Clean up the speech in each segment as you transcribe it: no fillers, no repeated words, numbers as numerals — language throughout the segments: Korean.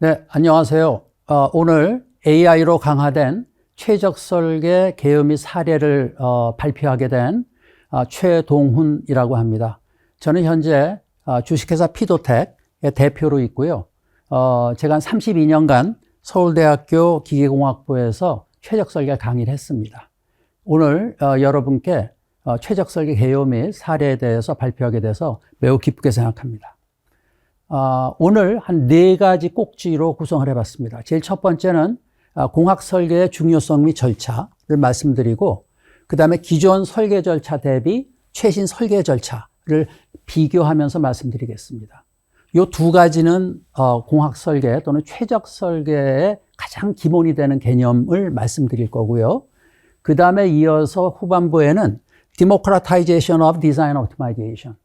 네, 안녕하세요. 오늘 AI로 강화된 최적 설계 개요 및 사례를 발표하게 된 최동훈이라고 합니다. 저는 현재 주식회사 피도텍의 대표로 있고요. 제가 한 32년간 서울대학교 기계공학부에서 최적 설계 강의를 했습니다. 오늘 여러분께 최적 설계 개요 및 사례에 대해서 발표하게 돼서 매우 기쁘게 생각합니다. 오늘 한 4가지 꼭지로 구성을 해봤습니다. 제일 첫 번째는 공학 설계의 중요성 및 절차를 말씀드리고, 그 다음에 기존 설계 절차 대비 최신 설계 절차를 비교하면서 말씀드리겠습니다. 이 2가지는 공학 설계 또는 최적 설계의 가장 기본이 되는 개념을 말씀드릴 거고요. 그 다음에 이어서 후반부에는 Democratization of Design Optimization.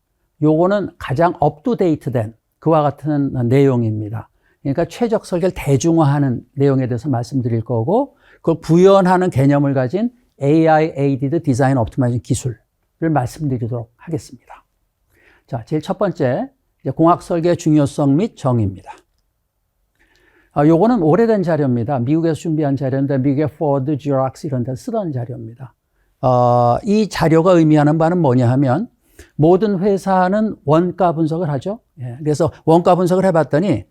요거는 가장 업투데이트된 그와 같은 내용입니다. 그러니까 최적 설계를 대중화하는 내용에 대해서 말씀드릴 거고, 그걸 구현하는 개념을 가진 AI-aided Design Optimization 기술을 말씀드리도록 하겠습니다. 자, 제일 첫 번째, 공학 설계의 중요성 및 정의입니다. 요거는 오래된 자료입니다. 미국에서 준비한 자료인데, 미국의 포드, 지락스 이런 데 쓰던 자료입니다. 이 자료가 의미하는 바는 뭐냐 하면, 모든 회사는 원가 분석을 하죠. 그래서 원가 분석을 해봤더니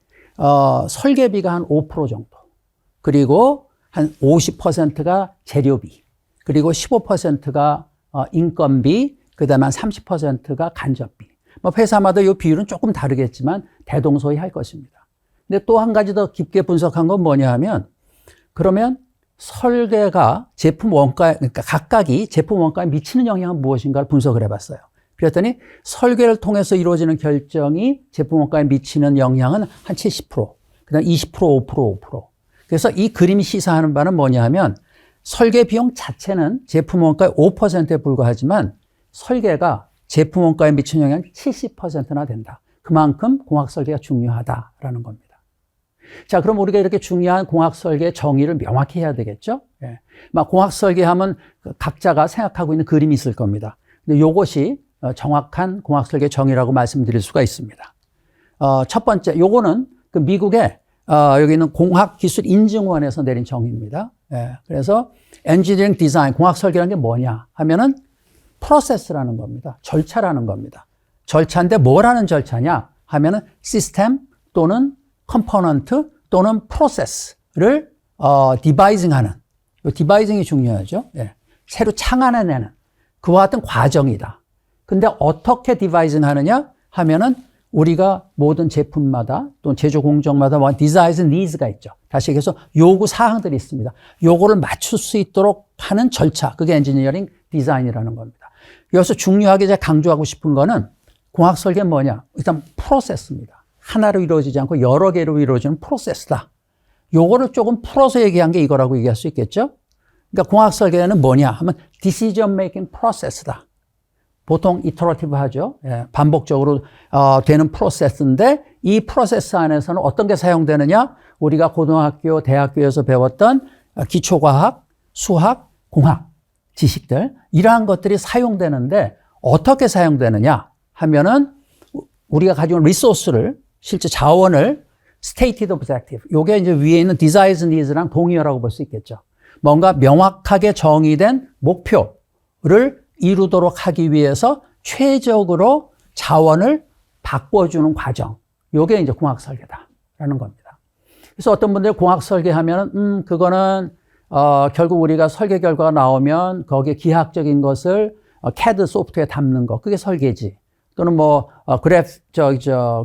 설계비가 한 5% 정도, 그리고 한 50%가 재료비, 그리고 15%가 인건비, 그 다음에 한 30%가 간접비. 뭐 회사마다 이 비율은 조금 다르겠지만 대동소이할 것입니다. 근데 또 한 가지 더 깊게 분석한 건 뭐냐 하면, 그러면 설계가 제품 원가에, 그러니까 각각이 제품 원가에 미치는 영향은 무엇인가를 분석을 해봤어요. 그랬더니 설계를 통해서 이루어지는 결정이 제품 원가에 미치는 영향은 한 70%, 그 다음 20%, 5%. 그래서 이 그림이 시사하는 바는 뭐냐 하면, 설계 비용 자체는 제품 원가의 5%에 불과하지만 설계가 제품 원가에 미치는 영향이 70%나 된다. 그만큼 공학 설계가 중요하다라는 겁니다. 자, 그럼 우리가 이렇게 중요한 공학 설계의 정의를 명확히 해야 되겠죠? 막 공학 설계하면 각자가 생각하고 있는 그림이 있을 겁니다. 근데 이것이 정확한 공학 설계 정의라고 말씀드릴 수가 있습니다. 첫 번째, 요거는 그 미국의 여기는 공학기술인증원에서 내린 정의입니다. 그래서 엔지니어링 디자인, 공학 설계라는 게 뭐냐 하면은 프로세스라는 겁니다. 절차라는 겁니다. 절차인데 뭐라는 절차냐 하면은 시스템 또는 컴포넌트 또는 프로세스를 디바이징하는, 디바이징이 중요하죠. 새로 창안해내는 그와 같은 과정이다. 근데 어떻게 디바이징 하느냐 하면은 우리가 모든 제품마다 또는 제조 공정마다 디자인 니즈가 있죠. 다시 얘기해서 요구 사항들이 있습니다. 요거를 맞출 수 있도록 하는 절차, 그게 엔지니어링 디자인이라는 겁니다. 여기서 중요하게 제가 강조하고 싶은 거는 공학 설계는 뭐냐? 일단 프로세스입니다. 하나로 이루어지지 않고 여러 개로 이루어지는 프로세스다. 요거를 조금 풀어서 얘기한 게 이거라고 얘기할 수 있겠죠? 그러니까 공학 설계는 뭐냐 하면 decision making process다. 보통 이터러티브 하죠. 반복적으로 되는 프로세스인데, 이 프로세스 안에서는 어떤 게 사용되느냐? 우리가 고등학교, 대학교에서 배웠던 기초과학, 수학, 공학 지식들, 이러한 것들이 사용되는데, 어떻게 사용되느냐 하면은 우리가 가지고 있는 리소스를, 실제 자원을 stated objective, 요게 이제 위에 있는 desired needs랑 동의어라고 볼 수 있겠죠. 뭔가 명확하게 정의된 목표를 이루도록 하기 위해서 최적으로 자원을 바꿔주는 과정. 요게 이제 공학 설계다라는 겁니다. 그래서 어떤 분들이 공학 설계하면, 그거는, 결국 우리가 설계 결과가 나오면 거기에 기하학적인 것을 CAD 소프트웨어에 담는 거. 그게 설계지. 또는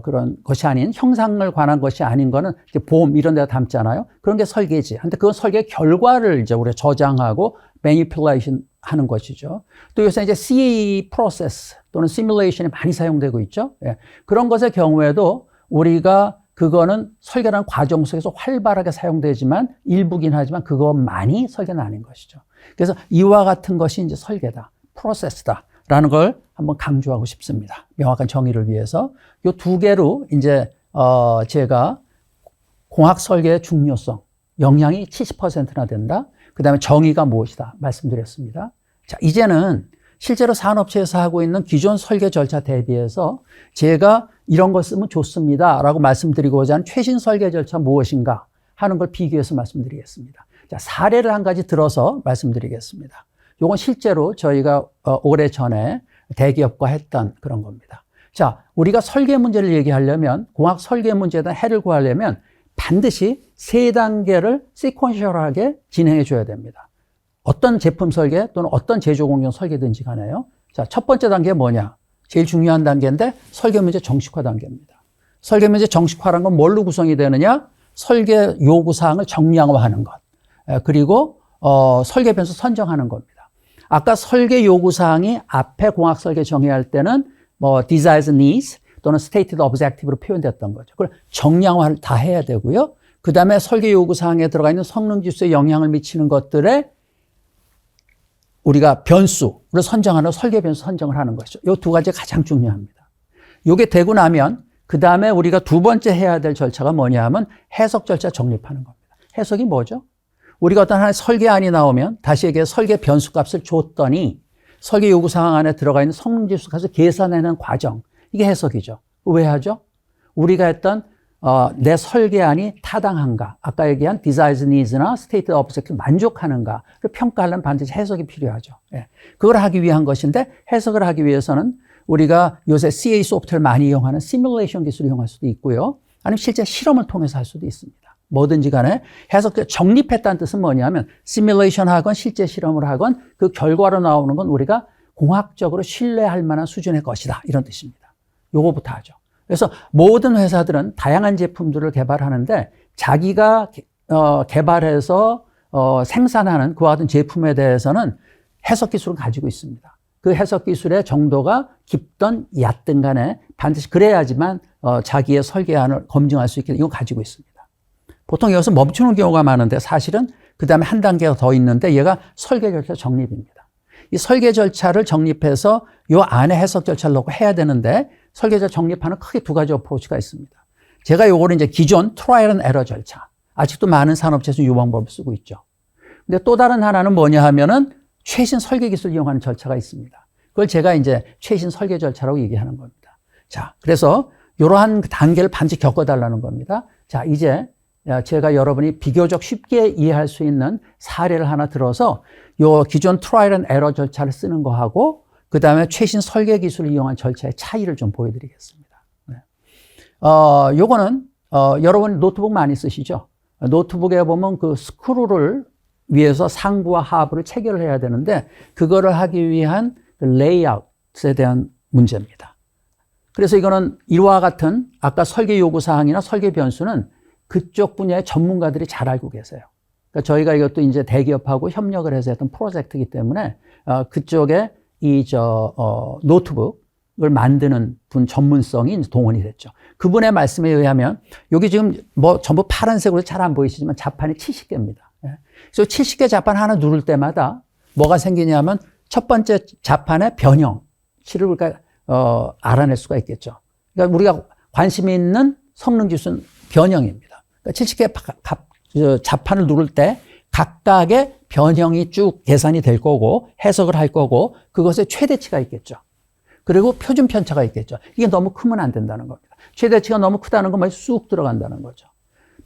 그런 것이 아닌, 형상을 관한 것이 아닌 거는 이제 봄 이런 데다 담잖아요. 그런 게 설계지. 근데 그건 설계 결과를 이제 우리가 저장하고 매니플레이션 하는 것이죠. 또 요새 이제 CAE 프로세스 또는 시뮬레이션이 많이 사용되고 있죠. 그런 것의 경우에도 우리가 그거는 설계라는 과정 속에서 활발하게 사용되지만 일부긴 하지만 그것만이 설계는 아닌 것이죠. 그래서 이와 같은 것이 이제 설계다, 프로세스다라는 걸 한번 강조하고 싶습니다. 명확한 정의를 위해서. 요 2개로 이제 제가 공학 설계의 중요성, 영향이 70%나 된다. 그 다음에 정의가 무엇이다 말씀드렸습니다. 자, 이제는 실제로 산업체에서 하고 있는 기존 설계 절차 대비해서 제가 이런 거 쓰면 좋습니다 라고 말씀드리고자 하는 최신 설계 절차 무엇인가 하는 걸 비교해서 말씀드리겠습니다. 자, 사례를 한 가지 들어서 말씀드리겠습니다. 이건 실제로 저희가 오래전에 대기업과 했던 그런 겁니다. 자, 우리가 설계 문제를 얘기하려면, 공학 설계 문제에 대한 해를 구하려면 반드시 3단계를 시퀀셜하게 진행해 줘야 됩니다. 어떤 제품 설계 또는 어떤 제조 공정 설계든지 간에요. 자, 첫 번째 단계가 뭐냐? 제일 중요한 단계인데 설계 문제 정식화 단계입니다. 설계 문제 정식화라는 건 뭘로 구성이 되느냐? 설계 요구 사항을 정량화하는 것. 그리고 설계 변수 선정하는 겁니다. 아까 설계 요구 사항이 앞에 공학 설계 정의할 때는 뭐 desired needs 또는 stated objective로 표현됐던 거죠. 그걸 정량화를 다 해야 되고요. 그 다음에 설계 요구 사항에 들어가 있는 성능 지수에 영향을 미치는 것들에 우리가 변수를 선정하는 설계 변수 선정을 하는 것이죠. 이 두 가지가 가장 중요합니다. 이게 되고 나면 그 다음에 우리가 두 번째 해야 될 절차가 뭐냐 하면 해석 절차 정립하는 겁니다. 해석이 뭐죠? 우리가 어떤 하나의 설계안이 나오면 다시 얘기해 설계 변수 값을 줬더니 설계 요구 사항 안에 들어가 있는 성능 지수 값을 계산하는 과정. 이게 해석이죠. 왜 하죠? 우리가 했던 내 설계안이 타당한가, 아까 얘기한 desired needs나 stated objective 만족하는가를 평가하려면 반드시 해석이 필요하죠. 예. 그걸 하기 위한 것인데 해석을 하기 위해서는 우리가 요새 CA 소프트웨어를 많이 이용하는 시뮬레이션 기술을 이용할 수도 있고요. 아니면 실제 실험을 통해서 할 수도 있습니다. 뭐든지 간에 해석 정립했다는 뜻은 뭐냐면 시뮬레이션 하건 실제 실험을 하건 그 결과로 나오는 건 우리가 공학적으로 신뢰할 만한 수준의 것이다. 이런 뜻입니다. 요거부터 하죠. 그래서 모든 회사들은 다양한 제품들을 개발하는데 자기가 개발해서 생산하는 그와 같은 제품에 대해서는 해석 기술을 가지고 있습니다. 그 해석 기술의 정도가 깊든 얕든 간에 반드시 그래야지만 자기의 설계안을 검증할 수 있게 이거 가지고 있습니다. 보통 여기서 멈추는 경우가 많은데 사실은 그 다음에 한 단계가 더 있는데 얘가 설계 절차 정립입니다. 이 설계 절차를 정립해서 요 안에 해석 절차를 넣고 해야 되는데 설계자 정립하는 크게 두 가지 어프로치가 있습니다. 제가 요거를 이제 기존 트라이얼 앤 에러 절차. 아직도 많은 산업체에서 이 방법을 쓰고 있죠. 근데 또 다른 하나는 뭐냐 하면은 최신 설계 기술을 이용하는 절차가 있습니다. 그걸 제가 이제 최신 설계 절차라고 얘기하는 겁니다. 자, 그래서 이러한 단계를 반드시 겪어달라는 겁니다. 자, 이제 제가 여러분이 비교적 쉽게 이해할 수 있는 사례를 하나 들어서 요 기존 트라이얼 앤 에러 절차를 쓰는 거하고 그 다음에 최신 설계 기술을 이용한 절차의 차이를 좀 보여드리겠습니다. 네. 요거는 여러분 노트북 많이 쓰시죠? 노트북에 보면 그 스크루를 위해서 상부와 하부를 체결을 해야 되는데 그거를 하기 위한 그 레이아웃에 대한 문제입니다. 그래서 이거는 이와 같은 아까 설계 요구 사항이나 설계 변수는 그쪽 분야의 전문가들이 잘 알고 계세요. 그러니까 저희가 이것도 이제 대기업하고 협력을 해서 했던 프로젝트이기 때문에 그쪽에 노트북을 만드는 분 전문성이 동원이 됐죠. 그분의 말씀에 의하면 여기 지금 뭐 전부 파란색으로 잘 안 보이시지만 자판이 70개입니다. 그래서 70개 자판 하나 누를 때마다 뭐가 생기냐면 첫 번째 자판의 변형치를 우리가 알아낼 수가 있겠죠. 그러니까 우리가 관심이 있는 성능 지수는 변형입니다. 그러니까 70개 자판을 누를 때 각각의 변형이 쭉 계산이 될 거고 해석을 할 거고 그것의 최대치가 있겠죠. 그리고 표준 편차가 있겠죠. 이게 너무 크면 안 된다는 겁니다. 최대치가 너무 크다는 건 쑥 들어간다는 거죠.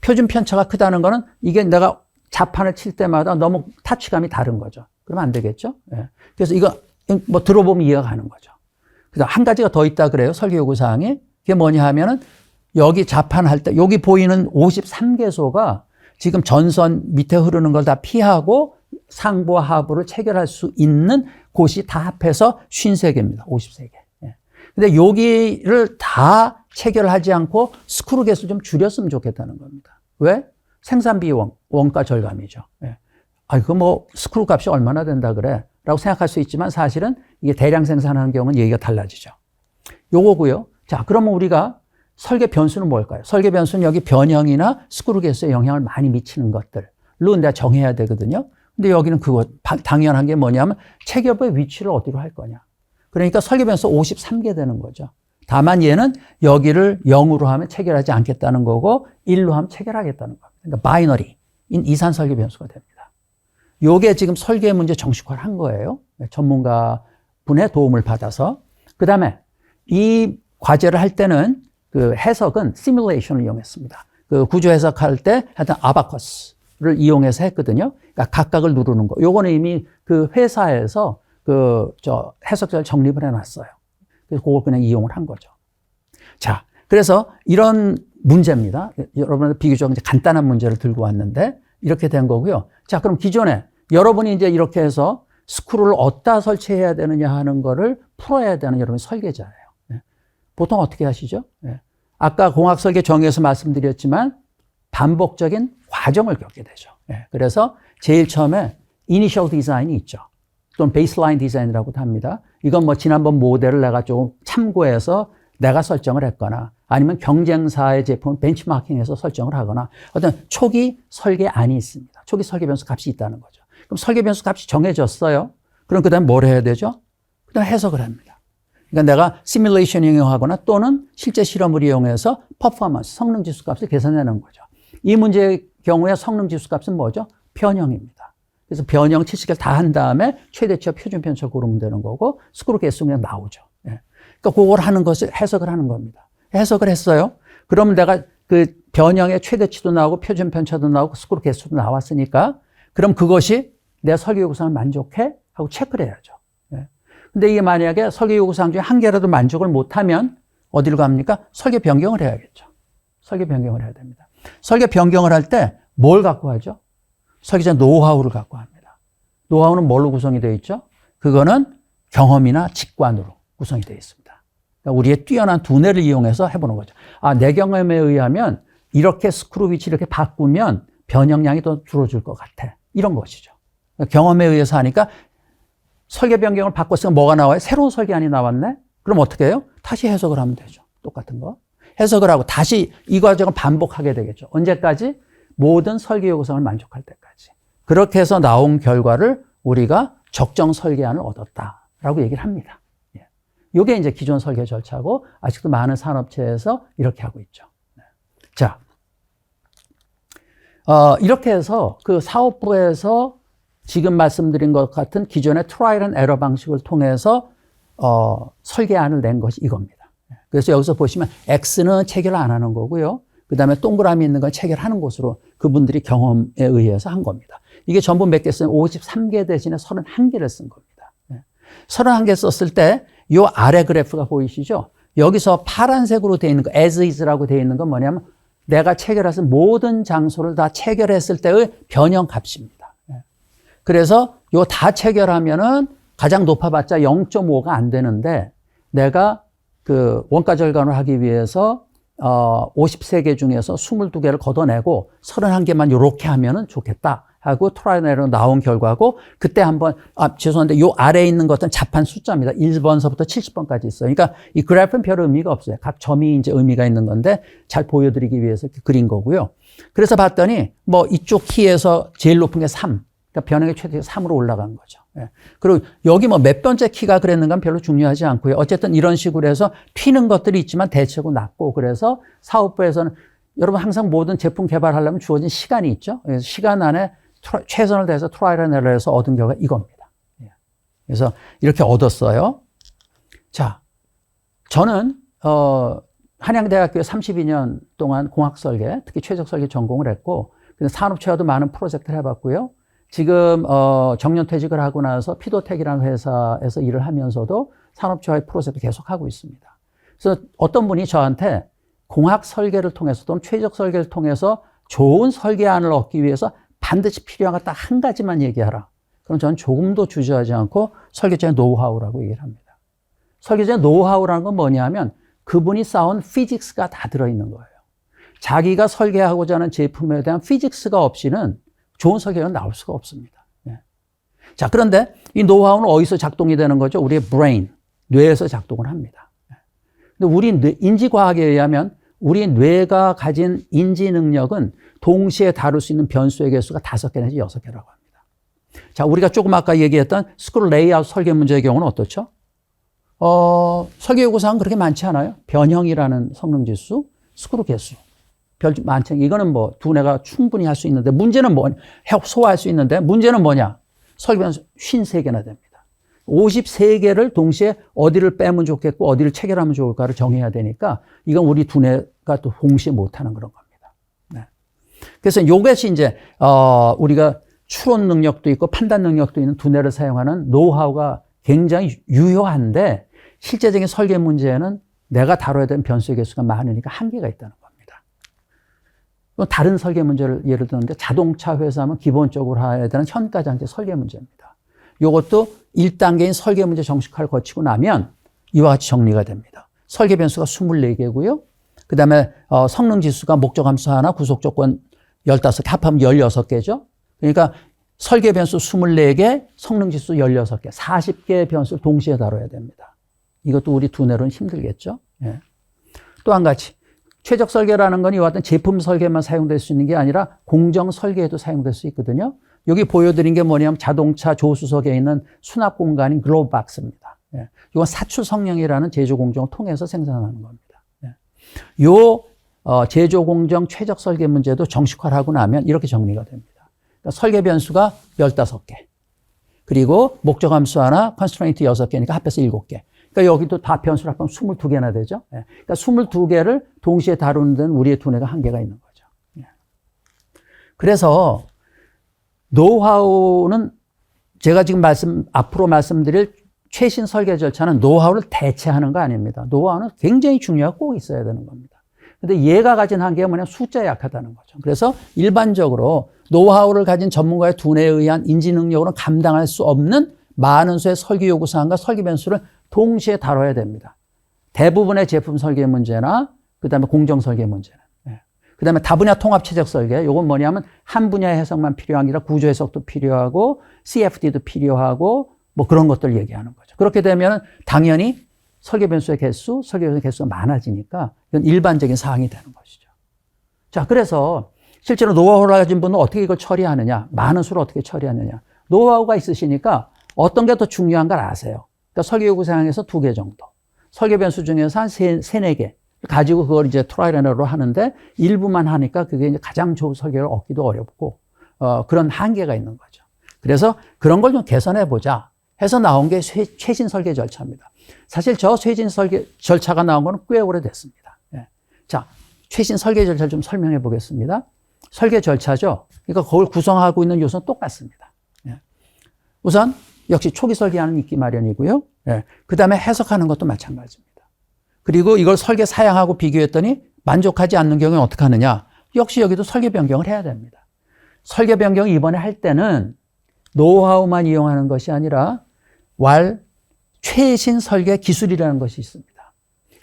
표준 편차가 크다는 거는 이게 내가 자판을 칠 때마다 너무 타치감이 다른 거죠. 그러면 안 되겠죠. 예. 그래서 이거 뭐 들어보면 이해가 가는 거죠. 그래서 한 가지가 더 있다 그래요. 설계 요구 사항이. 그게 뭐냐 하면은 여기 자판할 때 여기 보이는 53개소가 지금 전선 밑에 흐르는 걸 다 피하고 상부와 하부를 체결할 수 있는 곳이 다 합해서 53개입니다. 53개. 예. 근데 여기를 다 체결하지 않고 스크루 개수 좀 줄였으면 좋겠다는 겁니다. 왜? 생산비 원가 절감이죠. 예. 그 뭐 스크루 값이 얼마나 된다 그래? 라고 생각할 수 있지만 사실은 이게 대량 생산하는 경우는 얘기가 달라지죠. 요거고요. 자, 그러면 우리가 설계 변수는 뭘까요? 설계 변수는 여기 변형이나 스크루 개수에 영향을 많이 미치는 것들로 내가 정해야 되거든요. 근데 여기는 그거 당연한 게 뭐냐면 체결부의 위치를 어디로 할 거냐. 그러니까 설계 변수 53개 되는 거죠. 다만 얘는 여기를 0으로 하면 체결하지 않겠다는 거고 1로 하면 체결하겠다는 겁니다. 그러니까 바이너리인 이산 설계 변수가 됩니다. 요게 지금 설계 문제 정식화를 한 거예요. 전문가 분의 도움을 받아서 그 다음에 이 과제를 할 때는 그 해석은 시뮬레이션을 이용했습니다. 그 구조 해석할 때 하여튼 아바커스를 이용해서 했거든요. 그러니까 각각을 누르는 거. 요거는 이미 그 회사에서 해석자를 정립을 해놨어요. 그래서 그걸 그냥 이용을 한 거죠. 자, 그래서 이런 문제입니다. 여러분들 비교적 이제 간단한 문제를 들고 왔는데 이렇게 된 거고요. 자, 그럼 기존에 여러분이 이제 이렇게 해서 스크루를 어디다 설치해야 되느냐 하는 거를 풀어야 되는 여러분 설계자예요. 보통 어떻게 하시죠? 아까 공학 설계 정의에서 말씀드렸지만 반복적인 과정을 겪게 되죠. 그래서 제일 처음에 이니셜 디자인이 있죠. 또는 베이스라인 디자인이라고도 합니다. 이건 뭐 지난번 모델을 내가 조금 참고해서 내가 설정을 했거나 아니면 경쟁사의 제품을 벤치마킹해서 설정을 하거나 어떤 초기 설계안이 있습니다. 초기 설계 변수 값이 있다는 거죠. 그럼 설계 변수 값이 정해졌어요. 그럼 그 다음에 뭘 해야 되죠? 그 다음에 해석을 합니다. 그러니까 내가 시뮬레이션 이용하거나 또는 실제 실험을 이용해서 퍼포먼스, 성능 지수 값을 계산해내는 거죠. 이 문제의 경우에 성능 지수 값은 뭐죠? 변형입니다. 그래서 변형 70개를 다 한 다음에 최대치와 표준 편차 고르면 되는 거고 스크루 개수 그냥 나오죠. 그러니까 그걸 하는 것을 해석을 하는 겁니다. 해석을 했어요. 그러면 내가 그 변형의 최대치도 나오고 표준 편차도 나오고 스크루 개수도 나왔으니까 그럼 그것이 내 설계 요구사항을 만족해? 하고 체크를 해야죠. 근데 이게 만약에 설계 요구사항 중에 한 개라도 만족을 못하면 어디로 갑니까? 설계 변경을 해야겠죠. 설계 변경을 해야 됩니다. 설계 변경을 할 때 뭘 갖고 하죠? 설계자 노하우를 갖고 합니다. 노하우는 뭘로 구성이 되어 있죠? 그거는 경험이나 직관으로 구성이 되어 있습니다. 그러니까 우리의 뛰어난 두뇌를 이용해서 해보는 거죠. 아, 내 경험에 의하면 이렇게 스크루 위치 이렇게 바꾸면 변형량이 더 줄어들 것 같아. 이런 것이죠. 그러니까 경험에 의해서 하니까 설계 변경을 바꿨으면 뭐가 나와요? 새로운 설계안이 나왔네? 그럼 어떻게 해요? 다시 해석을 하면 되죠. 똑같은 거. 해석을 하고 다시 이 과정을 반복하게 되겠죠. 언제까지? 모든 설계 요구사항을 만족할 때까지. 그렇게 해서 나온 결과를 우리가 적정 설계안을 얻었다라고 얘기를 합니다. 이게 이제 기존 설계 절차고 아직도 많은 산업체에서 이렇게 하고 있죠. 자, 이렇게 해서 그 사업부에서 지금 말씀드린 것 같은 기존의 트라이얼 앤 에러 방식을 통해서 설계안을 낸 것이 이겁니다. 그래서 여기서 보시면 X는 체결 안 하는 거고요. 그 다음에 동그라미 있는 건 체결하는 것으로 그분들이 경험에 의해서 한 겁니다. 이게 전부 몇 개 쓰면 53개 대신에 31개를 쓴 겁니다. 31개 썼을 때 이 아래 그래프가 보이시죠? 여기서 파란색으로 되어 있는 거, as is라고 되어 있는 건 뭐냐면 내가 체결해서 모든 장소를 다 체결했을 때의 변형 값입니다. 그래서 이거 다 체결하면은 가장 높아봤자 0.5가 안 되는데 내가 그 원가 절감을 하기 위해서 53개 중에서 22개를 걷어내고 31개만 이렇게 하면은 좋겠다 하고 트라이얼로 나온 결과고 그때 한번 죄송한데 요 아래에 있는 것은 자판 숫자입니다. 1번서부터 70번까지 있어요. 그러니까 이 그래프는 별 의미가 없어요. 각 점이 이제 의미가 있는 건데 잘 보여드리기 위해서 이렇게 그린 거고요. 그래서 봤더니 뭐 이쪽 키에서 제일 높은 게 3. 그러니까 변형의 최대가 3으로 올라간 거죠. 그리고 여기 뭐 몇 번째 키가 그랬는가 별로 중요하지 않고요. 어쨌든 이런 식으로 해서 튀는 것들이 있지만 대체고 낮고 그래서 사업부에서는 여러분 항상 모든 제품 개발하려면 주어진 시간이 있죠. 그래서 시간 안에 최선을 다해서 트라이얼 앤 에러에서 얻은 결과가 이겁니다. 그래서 이렇게 얻었어요. 자, 저는 한양대학교에 32년 동안 공학설계, 특히 최적설계 전공을 했고 산업체와도 많은 프로젝트를 해봤고요. 지금 정년퇴직을 하고 나서 피도텍이라는 회사에서 일을 하면서도 산업체와의 프로젝트를 계속하고 있습니다. 그래서 어떤 분이 저한테 공학 설계를 통해서 또는 최적 설계를 통해서 좋은 설계안을 얻기 위해서 반드시 필요한 거 딱 한 가지만 얘기하라. 그럼 저는 조금도 주저하지 않고 설계자의 노하우라고 얘기를 합니다. 설계자의 노하우라는 건 뭐냐면 그분이 쌓은 피직스가 다 들어있는 거예요. 자기가 설계하고자 하는 제품에 대한 피직스가 없이는 좋은 설계가 나올 수가 없습니다. 자, 그런데 이 노하우는 어디서 작동이 되는 거죠? 우리의 브레인, 뇌에서 작동을 합니다. 근데 우리 인지과학에 의하면 우리 뇌가 가진 인지 능력은 동시에 다룰 수 있는 변수의 개수가 5개 내지 6개라고 합니다. 자, 우리가 조금 아까 얘기했던 스크루 레이아웃 설계 문제의 경우는 어떻죠? 설계 요구사항은 그렇게 많지 않아요. 변형이라는 성능 지수, 스크루 개수. 별 많지 않아요. 이거는 뭐 두뇌가 충분히 할 수 있는데 문제는 뭐냐? 소화할 수 있는데 문제는 뭐냐? 설계 변수 53개나 됩니다. 53개를 동시에 어디를 빼면 좋겠고 어디를 체결하면 좋을까를 정해야 되니까 이건 우리 두뇌가 또 동시에 못하는 그런 겁니다. 네. 그래서 이것이 이제 우리가 추론 능력도 있고 판단 능력도 있는 두뇌를 사용하는 노하우가 굉장히 유효한데 실제적인 설계 문제에는 내가 다뤄야 되는 변수의 개수가 많으니까 한계가 있다는 겁니다. 다른 설계 문제를 예를 들었는데 자동차 회사면 기본적으로 해야 되는 현가장치 설계 문제입니다. 이것도 1단계인 설계 문제 정식화를 거치고 나면 이와 같이 정리가 됩니다. 설계 변수가 24개고요. 그 다음에 성능 지수가 목적 함수 하나, 구속 조건 15개, 합하면 16개죠. 그러니까 설계 변수 24개, 성능 지수 16개, 40개의 변수를 동시에 다뤄야 됩니다. 이것도 우리 두뇌로는 힘들겠죠. 예. 또 한 가지. 최적 설계라는 건 이와 같은 제품 설계만 사용될 수 있는 게 아니라 공정 설계에도 사용될 수 있거든요. 여기 보여드린 게 뭐냐면 자동차 조수석에 있는 수납 공간인 글로브 박스입니다. 예. 이건 사출 성령이라는 제조 공정을 통해서 생산하는 겁니다. 예. 요 제조 공정 최적 설계 문제도 정식화를 하고 나면 이렇게 정리가 됩니다. 그러니까 설계 변수가 15개. 그리고 목적 함수 하나, 컨스트레인트 6개니까 합해서 7개. 그러니까 여기도 다 변수를 합하면 22개나 되죠. 예. 그러니까 22개를 동시에 다루는 데는 우리의 두뇌가 한계가 있는 거죠. 예. 그래서 노하우는 제가 지금 앞으로 말씀드릴 최신 설계 절차는 노하우를 대체하는 거 아닙니다. 노하우는 굉장히 중요하고 꼭 있어야 되는 겁니다. 근데 얘가 가진 한계가 뭐냐면 숫자에 약하다는 거죠. 그래서 일반적으로 노하우를 가진 전문가의 두뇌에 의한 인지 능력으로는 감당할 수 없는 많은 수의 설계 요구 사항과 설계 변수를 동시에 다뤄야 됩니다. 대부분의 제품 설계 문제나 그다음에 공정 설계 문제는. 예. 그다음에 다분야 통합 최적 설계. 이건 뭐냐면 한 분야의 해석만 필요한 게 아니라 구조 해석도 필요하고 CFD도 필요하고 뭐 그런 것들 얘기하는 거죠. 그렇게 되면 당연히 설계 변수의 개수, 설계 변수의 개수가 많아지니까 이건 일반적인 사항이 되는 것이죠. 자, 그래서 실제로 노하우를 가진 분은 어떻게 이걸 처리하느냐, 많은 수를 어떻게 처리하느냐. 노하우가 있으시니까 어떤 게 더 중요한 걸 아세요. 그러니까 설계 요구 사항에서 2개 정도. 설계 변수 중에서 한 4개 가지고 그걸 이제 트라이얼 앤 에러로 하는데 일부만 하니까 그게 이제 가장 좋은 설계를 얻기도 어렵고, 그런 한계가 있는 거죠. 그래서 그런 걸 좀 개선해 보자 해서 나온 게 최신 설계 절차입니다. 사실 저 최신 설계 절차가 나온 거는 꽤 오래됐습니다. 예. 자, 최신 설계 절차를 좀 설명해 보겠습니다. 설계 절차죠. 그러니까 그걸 구성하고 있는 요소는 똑같습니다. 예. 우선 역시 초기 설계하는 있기 마련이고요. 예. 그 다음에 해석하는 것도 마찬가지입니다. 그리고 이걸 설계 사양하고 비교했더니 만족하지 않는 경우는 어떻게 하느냐. 역시 여기도 설계 변경을 해야 됩니다. 설계 변경을 이번에 할 때는 노하우만 이용하는 것이 아니라 최신 설계 기술이라는 것이 있습니다.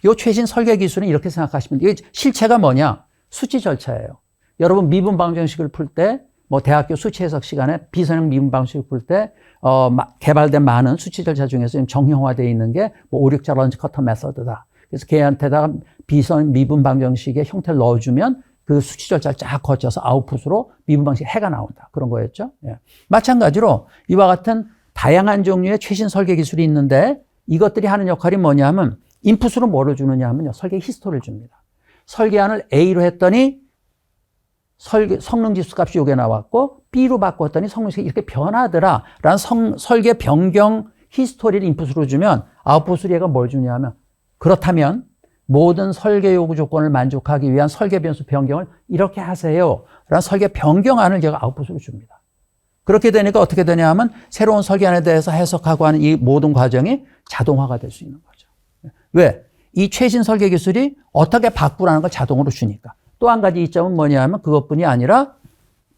이 최신 설계 기술은 이렇게 생각하시면 돼요. 이게 실체가 뭐냐? 수치 절차예요. 여러분 미분 방정식을 풀 때, 뭐 대학교 수치 해석 시간에 비선형 미분 방정식을 풀 때 개발된 많은 수치 절차 중에서 지금 정형화되어 있는 게 뭐 5, 6자 런치 커터 메서드다. 그래서 걔한테다가 비선 미분 방정식의 형태를 넣어주면 그 수치 절차를 쫙 거쳐서 아웃풋으로 미분 방식 해가 나온다. 그런 거였죠. 예. 마찬가지로 이와 같은 다양한 종류의 최신 설계 기술이 있는데 이것들이 하는 역할이 뭐냐면 인풋으로 뭐를 주느냐 하면요. 설계 히스토리를 줍니다. 설계안을 A로 했더니 성능 지수 값이 요게 나왔고 B로 바꿨더니 성능 지수가 이렇게 변하더라 라는 설계 변경 히스토리를 인풋으로 주면 아웃풋으로 얘가 뭘 주냐 하면 그렇다면 모든 설계 요구 조건을 만족하기 위한 설계 변수 변경을 이렇게 하세요 라는 설계 변경안을 제가 아웃풋으로 줍니다. 그렇게 되니까 어떻게 되냐 하면 새로운 설계안에 대해서 해석하고 하는 이 모든 과정이 자동화가 될 수 있는 거죠. 왜? 이 최신 설계 기술이 어떻게 바꾸라는 걸 자동으로 주니까. 또 한 가지 이점은 뭐냐 하면 그것뿐이 아니라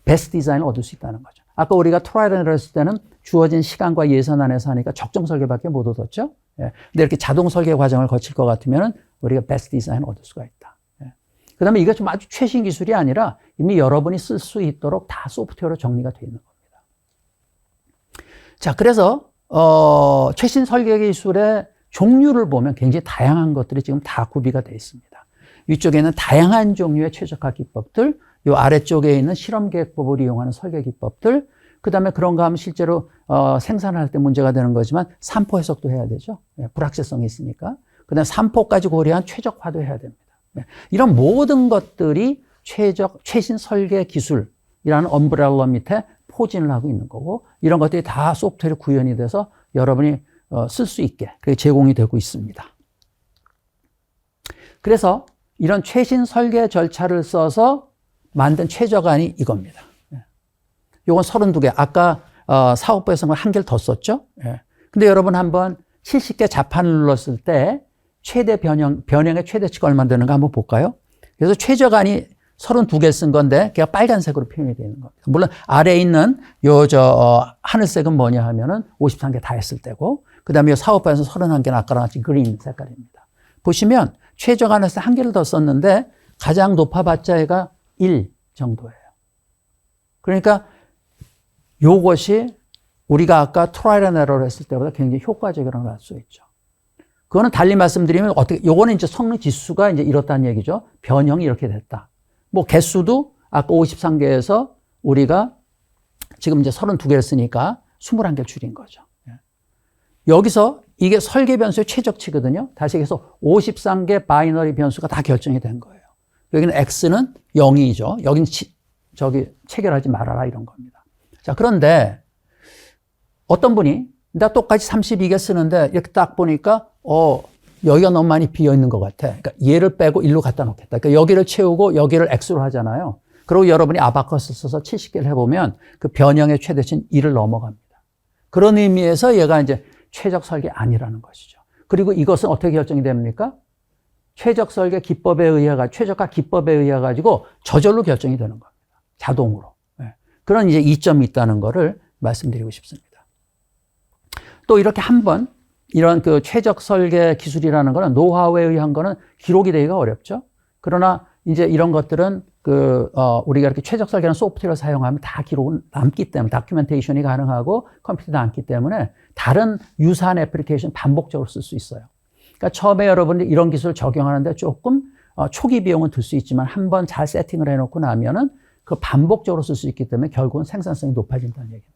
베스트 디자인을 얻을 수 있다는 거죠. 아까 우리가 트라이얼 앤 에러 했을 때는 주어진 시간과 예산 안에서 하니까 적정 설계밖에 못 얻었죠. 예. 근데 이렇게 자동 설계 과정을 거칠 것 같으면 우리가 베스트 디자인을 얻을 수가 있다. 예. 그 다음에 이게 좀 아주 최신 기술이 아니라 이미 여러분이 쓸 수 있도록 다 소프트웨어로 정리가 되어 있는 겁니다. 자, 그래서 최신 설계 기술의 종류를 보면 굉장히 다양한 것들이 지금 다 구비가 되어 있습니다. 위쪽에는 다양한 종류의 최적화 기법들, 요 아래쪽에 있는 실험 계획법을 이용하는 설계 기법들, 그 다음에 그런가 하면 실제로 생산할 때 문제가 되는 거지만 3포 해석도 해야 되죠. 예, 불확실성이 있으니까. 그 다음에 3포까지 고려한 최적화도 해야 됩니다. 예, 이런 모든 것들이 최신 설계 기술이라는 엄브렐러 밑에 포진을 하고 있는 거고 이런 것들이 다 소프트웨어로 구현이 돼서 여러분이 쓸 수 있게 그게 제공이 되고 있습니다. 그래서 이런 최신 설계 절차를 써서 만든 최저간이 이겁니다. 이건 32개. 아까 사업부에서는 한 개를 더 썼죠. 근데 여러분 한번 70개 자판을 눌렀을 때 최대 변형의 최대치가 얼마 되는가 한번 볼까요? 그래서 최저간이 32개 쓴 건데 걔가 빨간색으로 표현이 되는 겁니다. 물론 아래에 있는 하늘색은 뭐냐 하면은 53개 다 했을 때고, 그 다음에 사업부에서 31개는 아까랑 같이 그린 색깔입니다. 보시면 최저간에서 한 개를 더 썼는데 가장 높아봤자 얘가 1 정도예요. 그러니까 요것이 우리가 아까 트라이얼 앤 에러를 했을 때보다 굉장히 효과적이라는 걸 알 수 있죠. 그거는 달리 말씀드리면 요거는 이제 성능 지수가 이제 이렇다는 얘기죠. 변형이 이렇게 됐다. 뭐 개수도 아까 53개에서 우리가 지금 이제 32개를 쓰니까 21개를 줄인 거죠. 여기서 이게 설계 변수의 최적치거든요. 다시 해서 53개 바이너리 변수가 다 결정이 된 거예요. 여기는 X는 0이죠. 여기는 저기 체결하지 말아라 이런 겁니다. 자, 그런데 어떤 분이 나 똑같이 32개 쓰는데 이렇게 딱 보니까 여기가 너무 많이 비어 있는 것 같아. 그러니까 얘를 빼고 1로 갖다 놓겠다. 그러니까 여기를 채우고 여기를 X로 하잖아요. 그리고 여러분이 아바커스 써서 70개를 해보면 그 변형의 최대치는 1을 넘어갑니다. 그런 의미에서 얘가 이제 최적 설계 아니라는 것이죠. 그리고 이것은 어떻게 결정이 됩니까? 최적 설계 기법에 의해 최적화 기법에 의해 가지고 저절로 결정이 되는 겁니다. 자동으로. 그런 이제 이점이 있다는 것을 말씀드리고 싶습니다. 또 이렇게 한번 이런 그 최적 설계 기술이라는 거는 노하우에 의한 거는 기록이 되기가 어렵죠. 그러나 이제 이런 것들은 우리가 이렇게 최적 설계는 소프트웨어를 사용하면 다 기록은 남기 때문에 다큐멘테이션이 가능하고 컴퓨터도 남기 때문에 다른 유사한 애플리케이션 반복적으로 쓸 수 있어요. 그러니까 처음에 여러분이 이런 기술을 적용하는데 조금 초기 비용은 들 수 있지만 한번 잘 세팅을 해놓고 나면은 그 반복적으로 쓸 수 있기 때문에 결국은 생산성이 높아진다는 얘기입니다.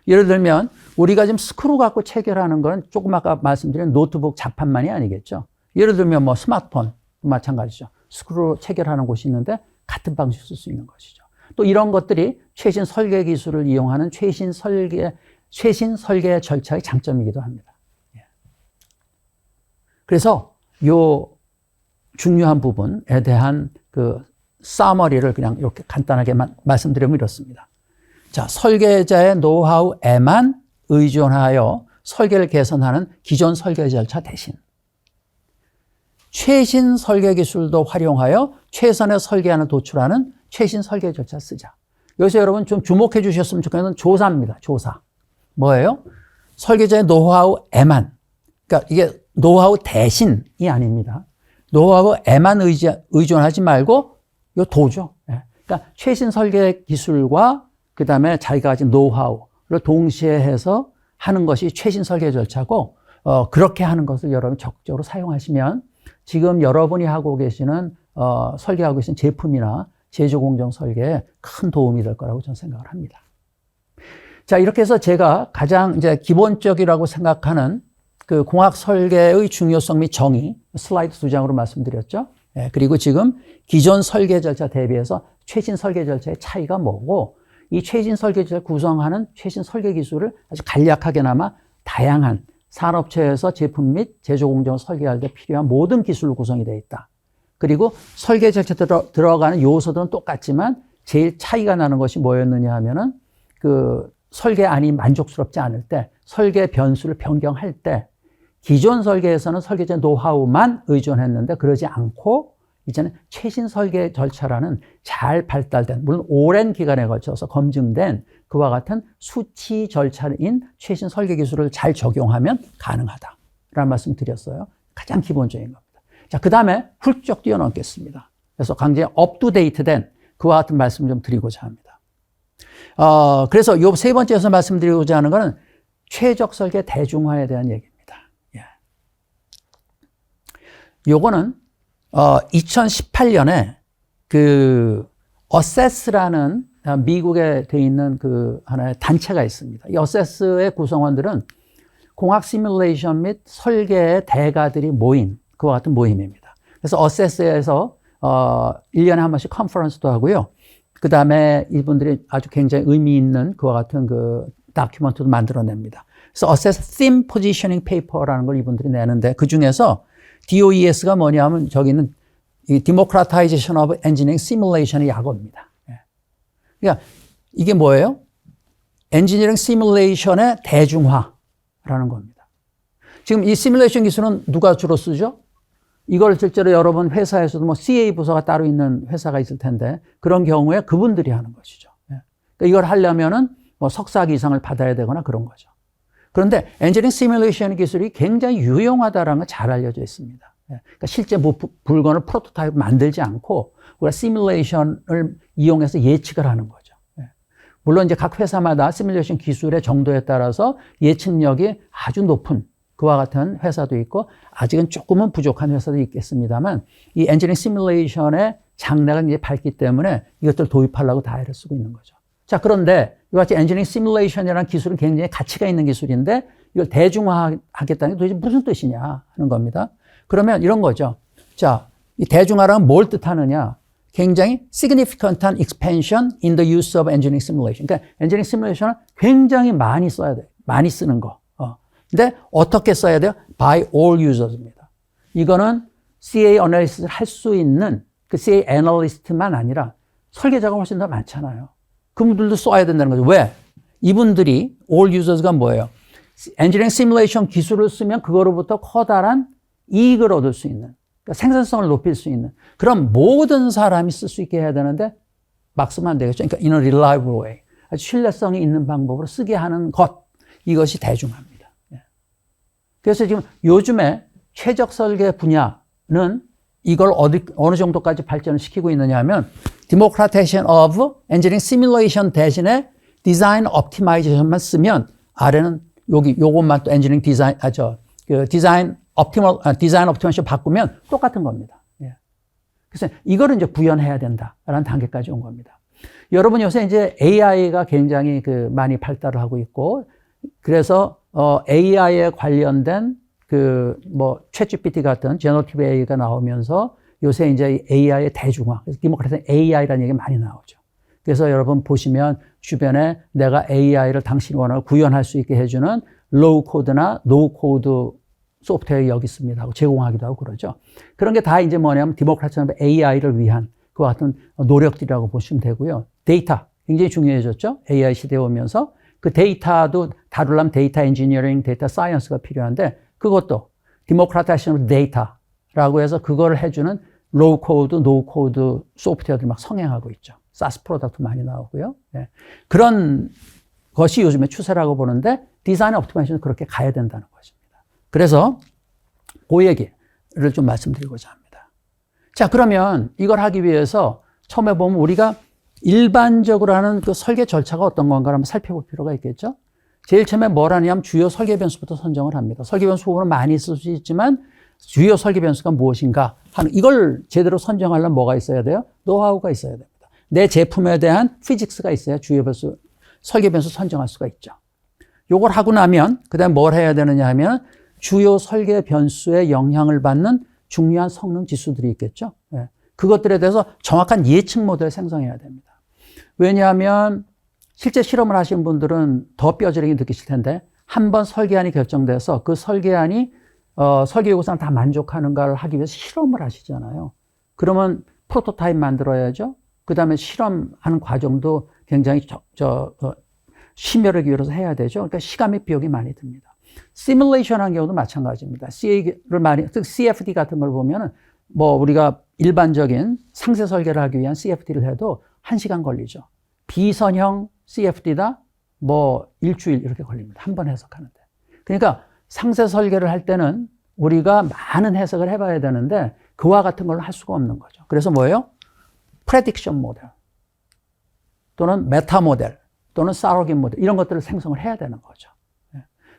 예를 들면 우리가 지금 스크루 갖고 체결하는 건 조금 아까 말씀드린 노트북 자판만이 아니겠죠. 예를 들면 뭐 스마트폰 마찬가지죠. 스크루 체결하는 곳이 있는데 같은 방식을 쓸 수 있는 것이죠. 또 이런 것들이 최신 설계 기술을 이용하는 최신 설계 절차의 장점이기도 합니다. 그래서 요 중요한 부분에 대한 그 사머리를 그냥 이렇게 간단하게 말씀드리면 이렇습니다. 자, 설계자의 노하우에만 의존하여 설계를 개선하는 기존 설계 절차 대신 최신 설계 기술도 활용하여 최선의 설계안을 도출하는 최신 설계 절차 쓰자. 여기서 여러분 좀 주목해 주셨으면 좋겠는 조사입니다. 조사. 뭐예요? 설계자의 노하우에만. 그러니까 이게 노하우 대신이 아닙니다. 노하우에만 의존하지 말고 이 도죠. 그러니까 최신 설계 기술과 그 다음에 자기가 가진 노하우를 동시에 해서 하는 것이 최신 설계 절차고, 그렇게 하는 것을 여러분 적극적으로 사용하시면 지금 여러분이 하고 계시는, 설계하고 계신 제품이나 제조 공정 설계에 큰 도움이 될 거라고 저는 생각을 합니다. 자, 이렇게 해서 제가 가장 이제 기본적이라고 생각하는 그 공학 설계의 중요성 및 정의, 슬라이드 2장으로 말씀드렸죠. 그리고 지금 기존 설계 절차 대비해서 최신 설계 절차의 차이가 뭐고, 이 최신 설계 절차를 구성하는 최신 설계 기술을 아주 간략하게나마 다양한 산업체에서 제품 및 제조 공정을 설계할 때 필요한 모든 기술로 구성이 되어 있다. 그리고 설계 절차에 들어가는 요소들은 똑같지만 제일 차이가 나는 것이 뭐였느냐 하면은 그 설계안이 만족스럽지 않을 때, 설계 변수를 변경할 때 기존 설계에서는 설계자 노하우만 의존했는데 그러지 않고 이제는 최신 설계 절차라는 잘 발달된, 물론 오랜 기간에 걸쳐서 검증된 그와 같은 수치 절차인 최신 설계 기술을 잘 적용하면 가능하다라는 말씀 드렸어요. 가장 기본적인 겁니다. 자, 그 다음에 훌쩍 뛰어넘겠습니다. 그래서 굉장히 업투데이트된 그와 같은 말씀을 좀 드리고자 합니다. 그래서 요 세 번째에서 말씀드리고자 하는 것은 최적 설계 대중화에 대한 얘기입니다. 요거는 2018년에 그 어세스라는 미국에 돼 있는 그 하나의 단체가 있습니다. 이 어세스의 구성원들은 공학 시뮬레이션 및 설계의 대가들이 모인 그와 같은 모임입니다. 그래서 어세스에서 1년에 한 번씩 컨퍼런스도 하고요. 그 다음에 이분들이 아주 굉장히 의미 있는 그와 같은 그 다큐멘터도 만들어냅니다. 그래서 Assess Theme Positioning Paper라는 걸 이분들이 내는데 그 중에서 DOES가 뭐냐면 저기는 이 Democratization of Engineering Simulation의 약어입니다. 그러니까 이게 뭐예요? 엔지니어링 시뮬레이션의 대중화라는 겁니다. 지금 이 시뮬레이션 기술은 누가 주로 쓰죠? 이걸 실제로 여러분 회사에서도 뭐 CA 부서가 따로 있는 회사가 있을 텐데 그런 경우에 그분들이 하는 것이죠. 그러니까 이걸 하려면은 뭐 석사학위 이상을 받아야 되거나 그런 거죠. 그런데 엔지니어링 시뮬레이션 기술이 굉장히 유용하다는 건 잘 알려져 있습니다. 그러니까 실제 물건을 프로토타입 만들지 않고 우리가 시뮬레이션을 이용해서 예측을 하는 거죠. 물론 이제 각 회사마다 시뮬레이션 기술의 정도에 따라서 예측력이 아주 높은 그와 같은 회사도 있고 아직은 조금은 부족한 회사도 있겠습니다만 이 엔지니어링 시뮬레이션의 장래가 이제 밝기 때문에 이것들 도입하려고 다 애를 쓰고 있는 거죠. 자, 그런데 이와 같이 엔지니어링 시뮬레이션이라는 기술은 굉장히 가치가 있는 기술인데 이걸 대중화하겠다는 게 도대체 무슨 뜻이냐 하는 겁니다. 그러면 이런 거죠. 자, 이 대중화라는 뭘 뜻하느냐? 굉장히 significant expansion in the use of engineering simulation. 그러니까 엔지니어링 시뮬레이션을 굉장히 많이 써야 돼요. 많이 쓰는 거. 근데 어떻게 써야 돼요? By all users입니다. 이거는 CA 어널리시스를 할 수 있는 그 CA 애널리스트만 아니라 설계자가 훨씬 더 많잖아요. 그분들도 써야 된다는 거죠. 왜? 이분들이 all users가 뭐예요? 엔지니어링 시뮬레이션 기술을 쓰면 그거로부터 커다란 이익을 얻을 수 있는, 그러니까 생산성을 높일 수 있는 그런 모든 사람이 쓸 수 있게 해야 되는데 막 쓰면 안 되겠죠. 그러니까 in a reliable way, 아주 신뢰성이 있는 방법으로 쓰게 하는 것, 이것이 대중화입니다. 그래서 지금 요즘에 최적 설계 분야는 이걸 어느 정도까지 발전을 시키고 있느냐 하면 Democratization of Engineering Simulation 대신에 Design Optimization만 쓰면 아래는 요것만 또 엔지니어링 디자인, 디자인 옵티메이션 바꾸면 똑같은 겁니다. 그래서 이거를 이제 구현해야 된다라는 단계까지 온 겁니다. 여러분 요새 이제 AI가 굉장히 많이 발달을 하고 있고 그래서 AI에 관련된 챗GPT 같은 제너러티브 AI가 나오면서 요새 이제 AI의 대중화, 그래서 디모크라티한 AI라는 얘기 많이 나오죠. 그래서 여러분 보시면 주변에 내가 AI를 당신이 원하는 구현할 수 있게 해주는 로우 코드나 노 코드 소프트웨어 여기 있습니다 하고 제공하기도 하고 그러죠. 그런 게 다 이제 뭐냐면 디모크라티한 AI를 위한 그와 같은 노력들이라고 보시면 되고요. 데이터 굉장히 중요해졌죠. AI 시대에 오면서 그 데이터도 다루려면 데이터 엔지니어링, 데이터 사이언스가 필요한데 그것도 디모크라타이제이션 데이터라고 해서 그거를 해주는 로우 코드, 노 코드 소프트웨어들이 막 성행하고 있죠. 사스 프로덕트 많이 나오고요. 그런 것이 요즘에 추세라고 보는데 디자인 옵티마이제이션은 그렇게 가야 된다는 것입니다. 그래서 그 얘기를 좀 말씀드리고자 합니다. 자, 그러면 이걸 하기 위해서 처음에 보면 우리가 일반적으로 하는 그 설계 절차가 어떤 건가를 한번 살펴볼 필요가 있겠죠. 제일 처음에 뭘 하냐면 주요 설계 변수부터 선정을 합니다. 설계 변수 후보는 많이 쓸 수 있지만 주요 설계 변수가 무엇인가 하는 이걸 제대로 선정하려면 뭐가 있어야 돼요? 노하우가 있어야 됩니다. 내 제품에 대한 피직스가 있어야 주요 변수, 설계 변수 선정할 수가 있죠. 요걸 하고 나면 그다음에 뭘 해야 되느냐 하면 주요 설계 변수에 영향을 받는 중요한 성능 지수들이 있겠죠. 그것들에 대해서 정확한 예측 모델을 생성해야 됩니다. 왜냐하면 실제 실험을 하신 분들은 더 뼈저리게 느끼실 텐데 한번 설계안이 결정돼서 그 설계안이 설계 요구사항 다 만족하는가를 하기 위해서 실험을 하시잖아요. 그러면 프로토타입 만들어야죠. 그 다음에 실험하는 과정도 굉장히 심혈을 기울여서 해야 되죠. 그러니까 시간 및 비용이 많이 듭니다. 시뮬레이션 한 경우도 마찬가지입니다. CA를 많이, 즉 CFD 같은 걸 보면은 우리가 일반적인 상세 설계를 하기 위한 CFD를 해도 1시간 걸리죠. 비선형 CFD다 일주일 이렇게 걸립니다. 한 번 해석하는데. 그러니까 상세 설계를 할 때는 우리가 많은 해석을 해봐야 되는데 그와 같은 걸 할 수가 없는 거죠. 그래서 뭐예요? 프레딕션 모델 또는 메타 모델 또는 사로긴 모델 이런 것들을 생성을 해야 되는 거죠.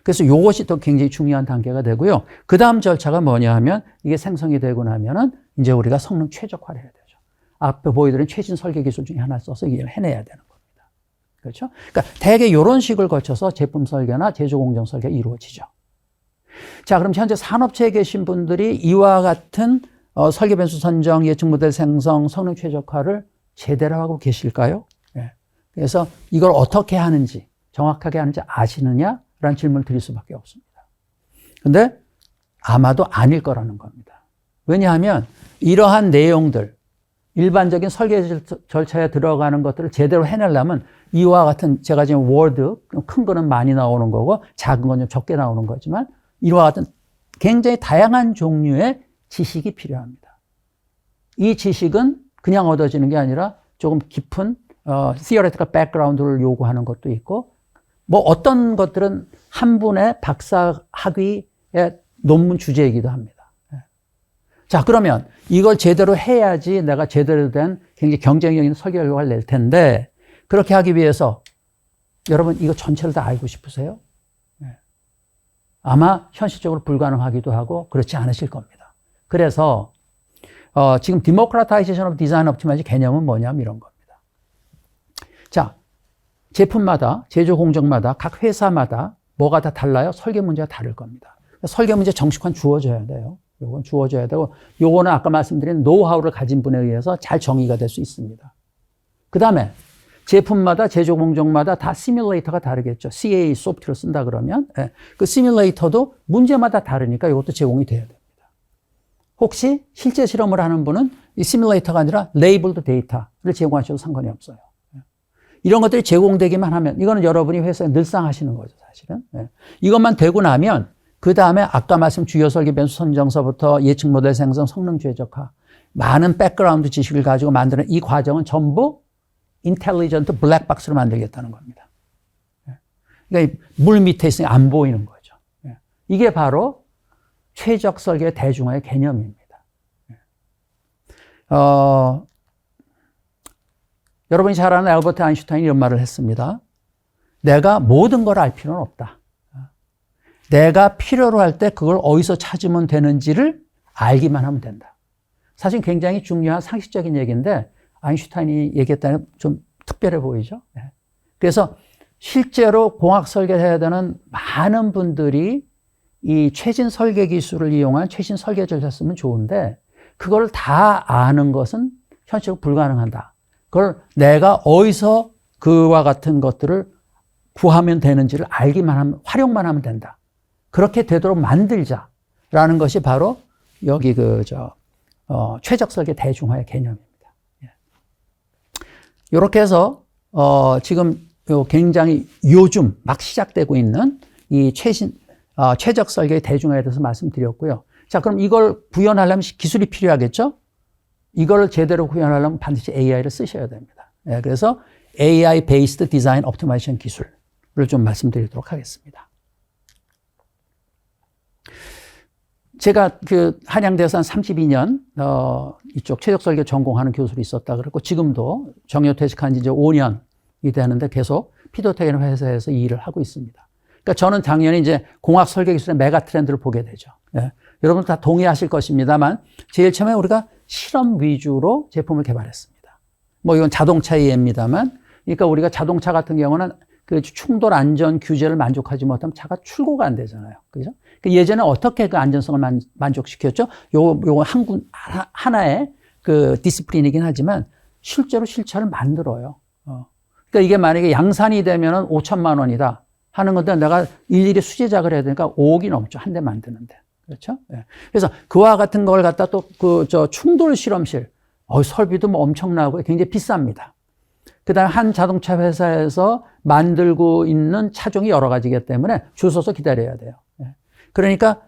그래서 이것이 또 굉장히 중요한 단계가 되고요. 그 다음 절차가 뭐냐 하면 이게 생성이 되고 나면은 이제 우리가 성능 최적화를 해야 되죠. 앞에 보여드린 최신 설계 기술 중에 하나 써서 이걸 해내야 되는 겁니다. 그렇죠? 그러니까 대개 이런 식을 거쳐서 제품 설계나 제조 공정 설계가 이루어지죠. 자, 그럼 현재 산업체에 계신 분들이 이와 같은 설계 변수 선정, 예측 모델 생성, 성능 최적화를 제대로 하고 계실까요? 그래서 이걸 어떻게 하는지, 정확하게 하는지 아시느냐라는 라는 질문을 드릴 수밖에 없습니다. 근데 아마도 아닐 거라는 겁니다. 왜냐하면 이러한 내용들, 일반적인 설계 절차에 들어가는 것들을 제대로 해내려면 이와 같은 제가 지금 워드, 큰 거는 많이 나오는 거고 작은 건 좀 적게 나오는 거지만 이와 같은 굉장히 다양한 종류의 지식이 필요합니다. 이 지식은 그냥 얻어지는 게 아니라 조금 깊은 theoretical background를 요구하는 것도 있고 뭐 어떤 것들은 한 분의 박사 학위의 논문 주제이기도 합니다. 자, 그러면 이걸 제대로 해야지 내가 제대로 된 굉장히 경쟁력 있는 설계 결과를 낼 텐데 그렇게 하기 위해서 여러분 이거 전체를 다 알고 싶으세요? 아마 현실적으로 불가능하기도 하고 그렇지 않으실 겁니다. 그래서 지금 Democratization of Design Optimization 개념은 뭐냐면 이런 겁니다. 자, 제품마다, 제조 공정마다, 각 회사마다 뭐가 다 달라요? 설계 문제가 다를 겁니다. 설계 문제 정식화는 주어져야 돼요. 요건 주어져야 되고, 요거는 아까 말씀드린 노하우를 가진 분에 의해서 잘 정의가 될 수 있습니다. 그 다음에 제품마다, 제조 공정마다 다 시뮬레이터가 다르겠죠. CA 소프트웨어를 쓴다 그러면 그 시뮬레이터도 문제마다 다르니까 이것도 제공이 돼야 됩니다. 혹시 실제 실험을 하는 분은 이 시뮬레이터가 아니라 레이블드 데이터를 제공하셔도 상관이 없어요. 이런 것들이 제공되기만 하면 이거는 여러분이 회사에 늘상 하시는 거죠, 사실은. 이것만 되고 나면 그 다음에 아까 말씀 주요 설계 변수 선정서부터 예측 모델 생성, 성능 최적화, 많은 백그라운드 지식을 가지고 만드는 이 과정은 전부 인텔리전트 블랙박스로 만들겠다는 겁니다. 그러니까 물 밑에 있으니 안 보이는 거죠. 이게 바로 최적 설계의 대중화의 개념입니다. 여러분이 잘 아는 알버트 아인슈타인이 이런 말을 했습니다. 내가 모든 걸 알 필요는 없다. 내가 필요로 할 때 그걸 어디서 찾으면 되는지를 알기만 하면 된다. 사실 굉장히 중요한 상식적인 얘기인데 아인슈타인이 얘기했다는 좀 특별해 보이죠. 그래서 실제로 공학 설계를 해야 되는 많은 분들이 이 최신 설계 기술을 이용한 최신 설계를 했으면 좋은데 그걸 다 아는 것은 현실적으로 불가능하다. 그걸 내가 어디서 그와 같은 것들을 구하면 되는지를 알기만 하면, 활용만 하면 된다. 그렇게 되도록 만들자라는 것이 바로 여기 최적 설계 대중화의 개념입니다. 이렇게 해서 지금 굉장히 요즘 막 시작되고 있는 이 최적 설계의 대중화에 대해서 말씀드렸고요. 자, 그럼 이걸 구현하려면 기술이 필요하겠죠? 이걸 제대로 구현하려면 반드시 AI를 쓰셔야 됩니다. 그래서 AI Based Design Optimization 기술을 좀 말씀드리도록 하겠습니다. 제가 한양대에서 한 32년 이쪽 최적 설계 전공하는 교수로 있었다 그랬고 지금도 정년 퇴직한 지 이제 5년이 되는데 계속 피도텍이라는 회사에서 이 일을 하고 있습니다. 그러니까 저는 당연히 이제 공학 설계 기술의 메가 트렌드를 보게 되죠. 여러분 다 동의하실 것입니다만 제일 처음에 우리가 실험 위주로 제품을 개발했습니다. 뭐 이건 자동차 예입니다만, 그러니까 우리가 자동차 같은 경우는 그 충돌 안전 규제를 만족하지 못하면 차가 출고가 안 되잖아요. 그죠? 예전에 어떻게 그 안전성을 만족시켰죠? 요거 하나의 그 디스플린이긴 하지만 실제로 실차를 만들어요. 그러니까 이게 만약에 양산이 되면은 5천만 원이다 하는 건데 내가 일일이 수제작을 해야 되니까 5억이 넘죠. 한 대 만드는데. 그렇죠? 그래서 그와 같은 걸 갖다 또 충돌 실험실, 설비도 뭐 엄청나고 굉장히 비쌉니다. 그 다음에 한 자동차 회사에서 만들고 있는 차종이 여러 가지이기 때문에 줄 서서 기다려야 돼요. 그러니까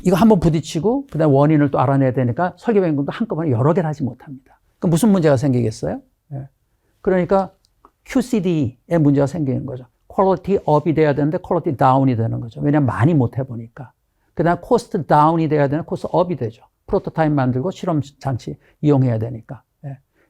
이거 한번 부딪히고 그 다음에 원인을 또 알아내야 되니까 설계 변경도 한꺼번에 여러 개를 하지 못합니다. 그럼 무슨 문제가 생기겠어요? 그러니까 QCD의 문제가 생기는 거죠. 퀄리티 업이 돼야 되는데 퀄리티 다운이 되는 거죠. 왜냐하면 많이 못 해보니까. 그 다음에 코스트 다운이 돼야 되는 코스트 업이 되죠. 프로토타입 만들고 실험 장치 이용해야 되니까.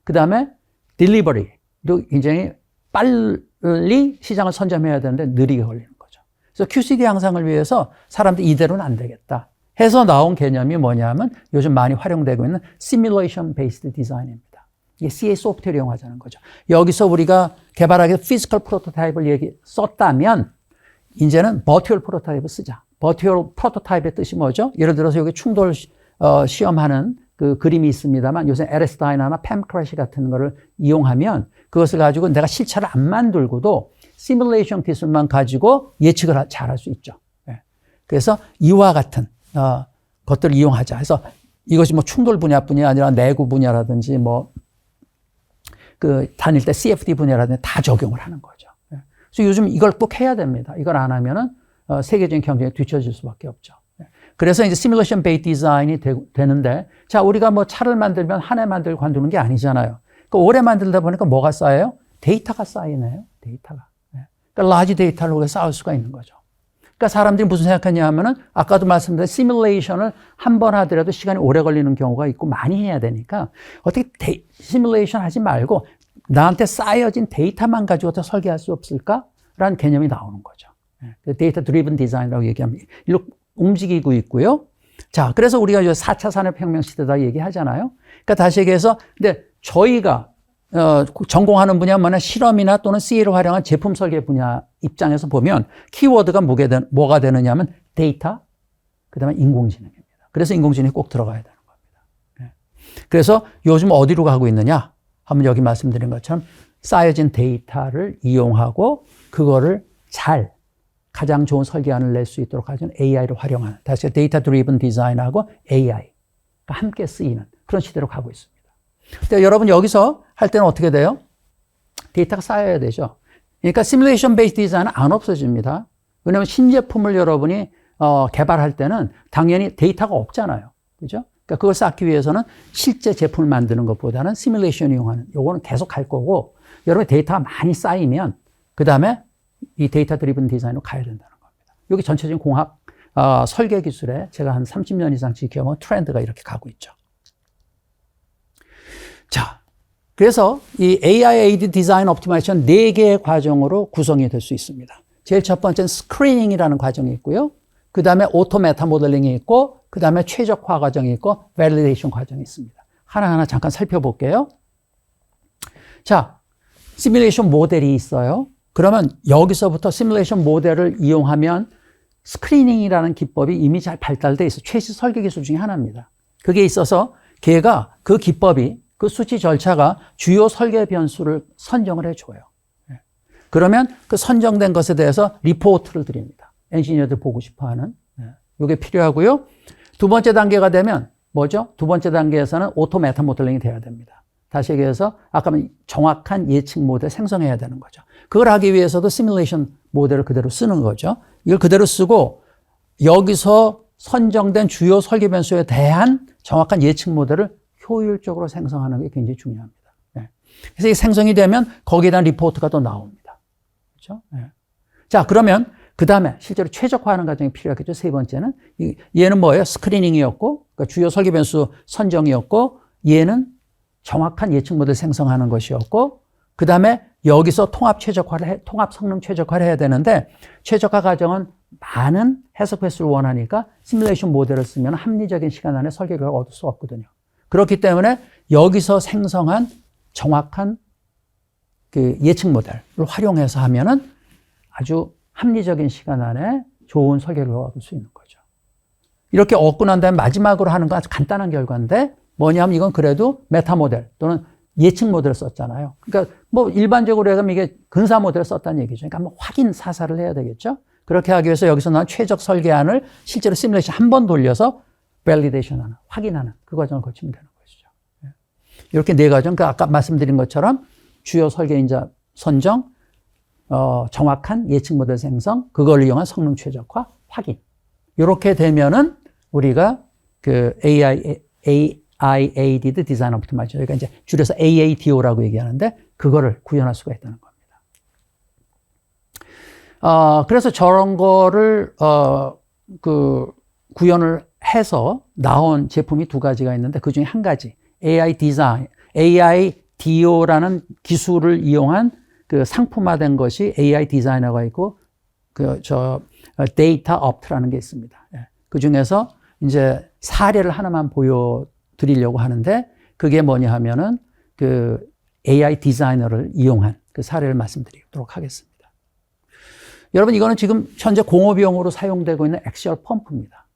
그 다음에 딜리버리도 굉장히 빨리 시장을 선점해야 되는데 느리게 걸리는 거죠. 그래서 QCD 향상을 위해서 사람들이 이대로는 안 되겠다 해서 나온 개념이 뭐냐면 요즘 많이 활용되고 있는 Simulation Based Design입니다. 이게 CA 소프트웨어를 이용하자는 거죠. 여기서 우리가 개발하기 피지컬 프로토타입을 썼다면 이제는 버추얼 프로토타입을 쓰자. 버추얼 프로토타입의 뜻이 뭐죠? 예를 들어서 여기 충돌 시험하는 그 그림이 있습니다만 요새 LS 다이나나 팸 크래시 같은 거를 이용하면 그것을 가지고 내가 실차를 안 만들고도 시뮬레이션 기술만 가지고 예측을 잘할 수 있죠. 예. 그래서 이와 같은 것들을 이용하자. 그래서 이것이 뭐 충돌 분야뿐이 아니라 내구 분야라든지 뭐 그 다닐 때 CFD 분야라든지 다 적용을 하는 거죠. 예. 그래서 요즘 이걸 꼭 해야 됩니다. 이걸 안 하면은 세계적인 경쟁에 뒤처질 수밖에 없죠. 예. 그래서 이제 시뮬레이션 베이스 디자인이 되는데, 자, 우리가 뭐 차를 만들면 한 해 만들고 관두는 게 아니잖아요. 그러니까 오래 만들다 보니까 뭐가 쌓여요? 데이터가 쌓이네요. 데이터가. 예. 그러니까 라지 데이터를 우리가 쌓을 수가 있는 거죠. 그러니까 사람들이 무슨 생각하냐 하면은 아까도 말씀드린 시뮬레이션을 한 번 하더라도 시간이 오래 걸리는 경우가 있고 많이 해야 되니까 어떻게 시뮬레이션 하지 말고 나한테 쌓여진 데이터만 가지고 설계할 수 없을까라는 개념이 나오는 거죠. 데이터 드리븐 디자인이라고 얘기합니다. 일로 움직이고 있고요. 자, 그래서 우리가 4차 산업혁명 시대다 얘기하잖아요. 그러니까 다시 얘기해서 근데 저희가 전공하는 분야 뭐냐 실험이나 또는 CA를 활용한 제품 설계 분야 입장에서 보면 키워드가 뭐가 되느냐면 데이터, 그다음에 인공지능입니다. 그래서 인공지능이 꼭 들어가야 되는 겁니다. 그래서 요즘 어디로 가고 있느냐 하면 여기 말씀드린 것처럼 쌓여진 데이터를 이용하고 그거를 가장 좋은 설계안을 낼 수 있도록 하는 AI를 활용하는, 다시 데이터 드리븐 디자인하고 AI가 함께 쓰이는 그런 시대로 가고 있습니다. 근데 여러분 여기서 할 때는 어떻게 돼요? 데이터가 쌓여야 되죠. 그러니까 시뮬레이션 베이스 디자인은 안 없어집니다. 왜냐하면 신제품을 여러분이 개발할 때는 당연히 데이터가 없잖아요. 그죠? 그러니까 그걸 쌓기 위해서는 실제 제품을 만드는 것보다는 시뮬레이션 이용하는 요거는 계속 할 거고, 여러분의 데이터가 많이 쌓이면 그 다음에 이 데이터 드리븐 디자인으로 가야 된다는 겁니다. 여기 전체적인 공학 설계 기술에 제가 한 30년 이상 지켜본 트렌드가 이렇게 가고 있죠. 자, 그래서 이 AI-aided 디자인 옵티마이제이션 4개의 과정으로 구성이 될 수 있습니다. 제일 첫 번째는 스크리닝이라는 과정이 있고요. 그 다음에 오토 메타 모델링이 있고, 그 다음에 최적화 과정이 있고, 밸리데이션 과정이 있습니다. 하나하나 잠깐 살펴볼게요. 자, 시뮬레이션 모델이 있어요. 그러면 여기서부터 시뮬레이션 모델을 이용하면 스크리닝이라는 기법이 이미 잘 발달되어 있어요. 최신 설계 기술 중에 하나입니다. 그게 있어서 걔가 그 기법이 그 수치 절차가 주요 설계 변수를 선정을 해줘요. 그러면 그 선정된 것에 대해서 리포트를 드립니다. 엔지니어들 보고 싶어 하는. 이게 필요하고요. 두 번째 단계가 되면 뭐죠? 두 번째 단계에서는 오토 메타 모델링이 돼야 됩니다. 다시 얘기해서 아까 정확한 예측 모델 생성해야 되는 거죠. 그걸 하기 위해서도 시뮬레이션 모델을 그대로 쓰는 거죠. 이걸 그대로 쓰고 여기서 선정된 주요 설계 변수에 대한 정확한 예측 모델을 효율적으로 생성하는 게 굉장히 중요합니다. 그래서 이게 생성이 되면 거기에 대한 리포트가 또 나옵니다. 그렇죠? 자, 그러면 그 다음에 실제로 최적화하는 과정이 필요하겠죠. 세 번째는 얘는 뭐예요? 스크리닝이었고, 그러니까 주요 설계 변수 선정이었고, 얘는 정확한 예측 모델 생성하는 것이었고, 그 다음에 여기서 통합 성능 최적화를 해야 되는데, 최적화 과정은 많은 해석 횟수를 원하니까 시뮬레이션 모델을 쓰면 합리적인 시간 안에 설계 결과를 얻을 수 없거든요. 그렇기 때문에 여기서 생성한 정확한 그 예측 모델을 활용해서 하면은 아주 합리적인 시간 안에 좋은 설계를 얻을 수 있는 거죠. 이렇게 얻고 난 다음에 마지막으로 하는 건 아주 간단한 결과인데 뭐냐면 이건 그래도 메타 모델 또는 예측 모델을 썼잖아요. 그러니까 뭐 일반적으로 해가면 이게 근사 모델을 썼다는 얘기죠. 그러니까 한번 확인 사살을 해야 되겠죠. 그렇게 하기 위해서 여기서 나온 최적 설계안을 실제로 시뮬레이션 한 번 돌려서 밸리데이션하는, 확인하는 그 과정을 거치면 되는 것이죠. 이렇게 네 과정, 그 아까 말씀드린 것처럼 주요 설계인자 선정, 정확한 예측 모델 생성, 그걸 이용한 성능 최적화, 확인. 이렇게 되면은 우리가 그 AI-aided design optimization, 그러니까 이제 줄여서 AADO라고 얘기하는데 그거를 구현할 수가 있다는 겁니다. 그래서 저런 거를 구현을 해서 나온 제품이 두 가지가 있는데 그 중에 한 가지 AIDO라는 기술을 이용한 그 상품화된 것이 AI 디자이너가 있고 데이터 업트라는 게 있습니다. 그 중에서 이제 사례를 하나만 보여드리려고 하는데 그게 뭐냐 하면은 그 AI 디자이너를 이용한 그 사례를 말씀드리도록 하겠습니다. 여러분 이거는 지금 현재 공업용으로 사용되고 있는 엑시얼 펌프입니다.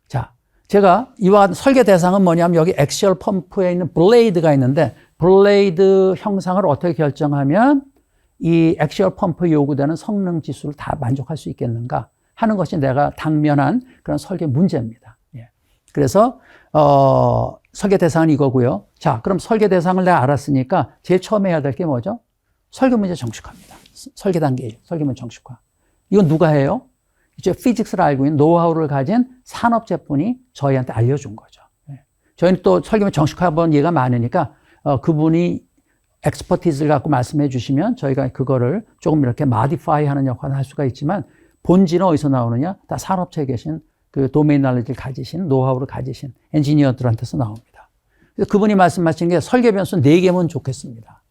자, 제가 이와 설계 대상은 뭐냐면 여기 엑시얼 펌프에 있는 블레이드가 있는데 블레이드 형상을 어떻게 결정하면 이 액시얼 펌프에 요구되는 성능 지수를 다 만족할 수 있겠는가 하는 것이 내가 당면한 그런 설계 문제입니다. 예. 그래서 설계 대상은 이거고요. 자, 그럼 설계 대상을 내가 알았으니까 제일 처음에 해야 될 게 뭐죠? 설계 문제 정식화입니다. 설계 단계, 설계 문제 정식화. 이건 누가 해요? 이제 피직스를 알고 있는 노하우를 가진 산업재분이 저희한테 알려준 거죠. 예. 저희는 또 설계 문제 정식화 본 예가 많으니까 그분이 엑스퍼티즈를 갖고 말씀해 주시면 저희가 그거를 조금 이렇게 마디파이 하는 역할을 할 수가 있지만 본질은 어디서 나오느냐? 다 산업체에 계신 그 도메인 날리지를 가지신, 노하우를 가지신 엔지니어들한테서 나옵니다. 그래서 그분이 말씀하신 게 설계 변수 4개면 좋겠습니다.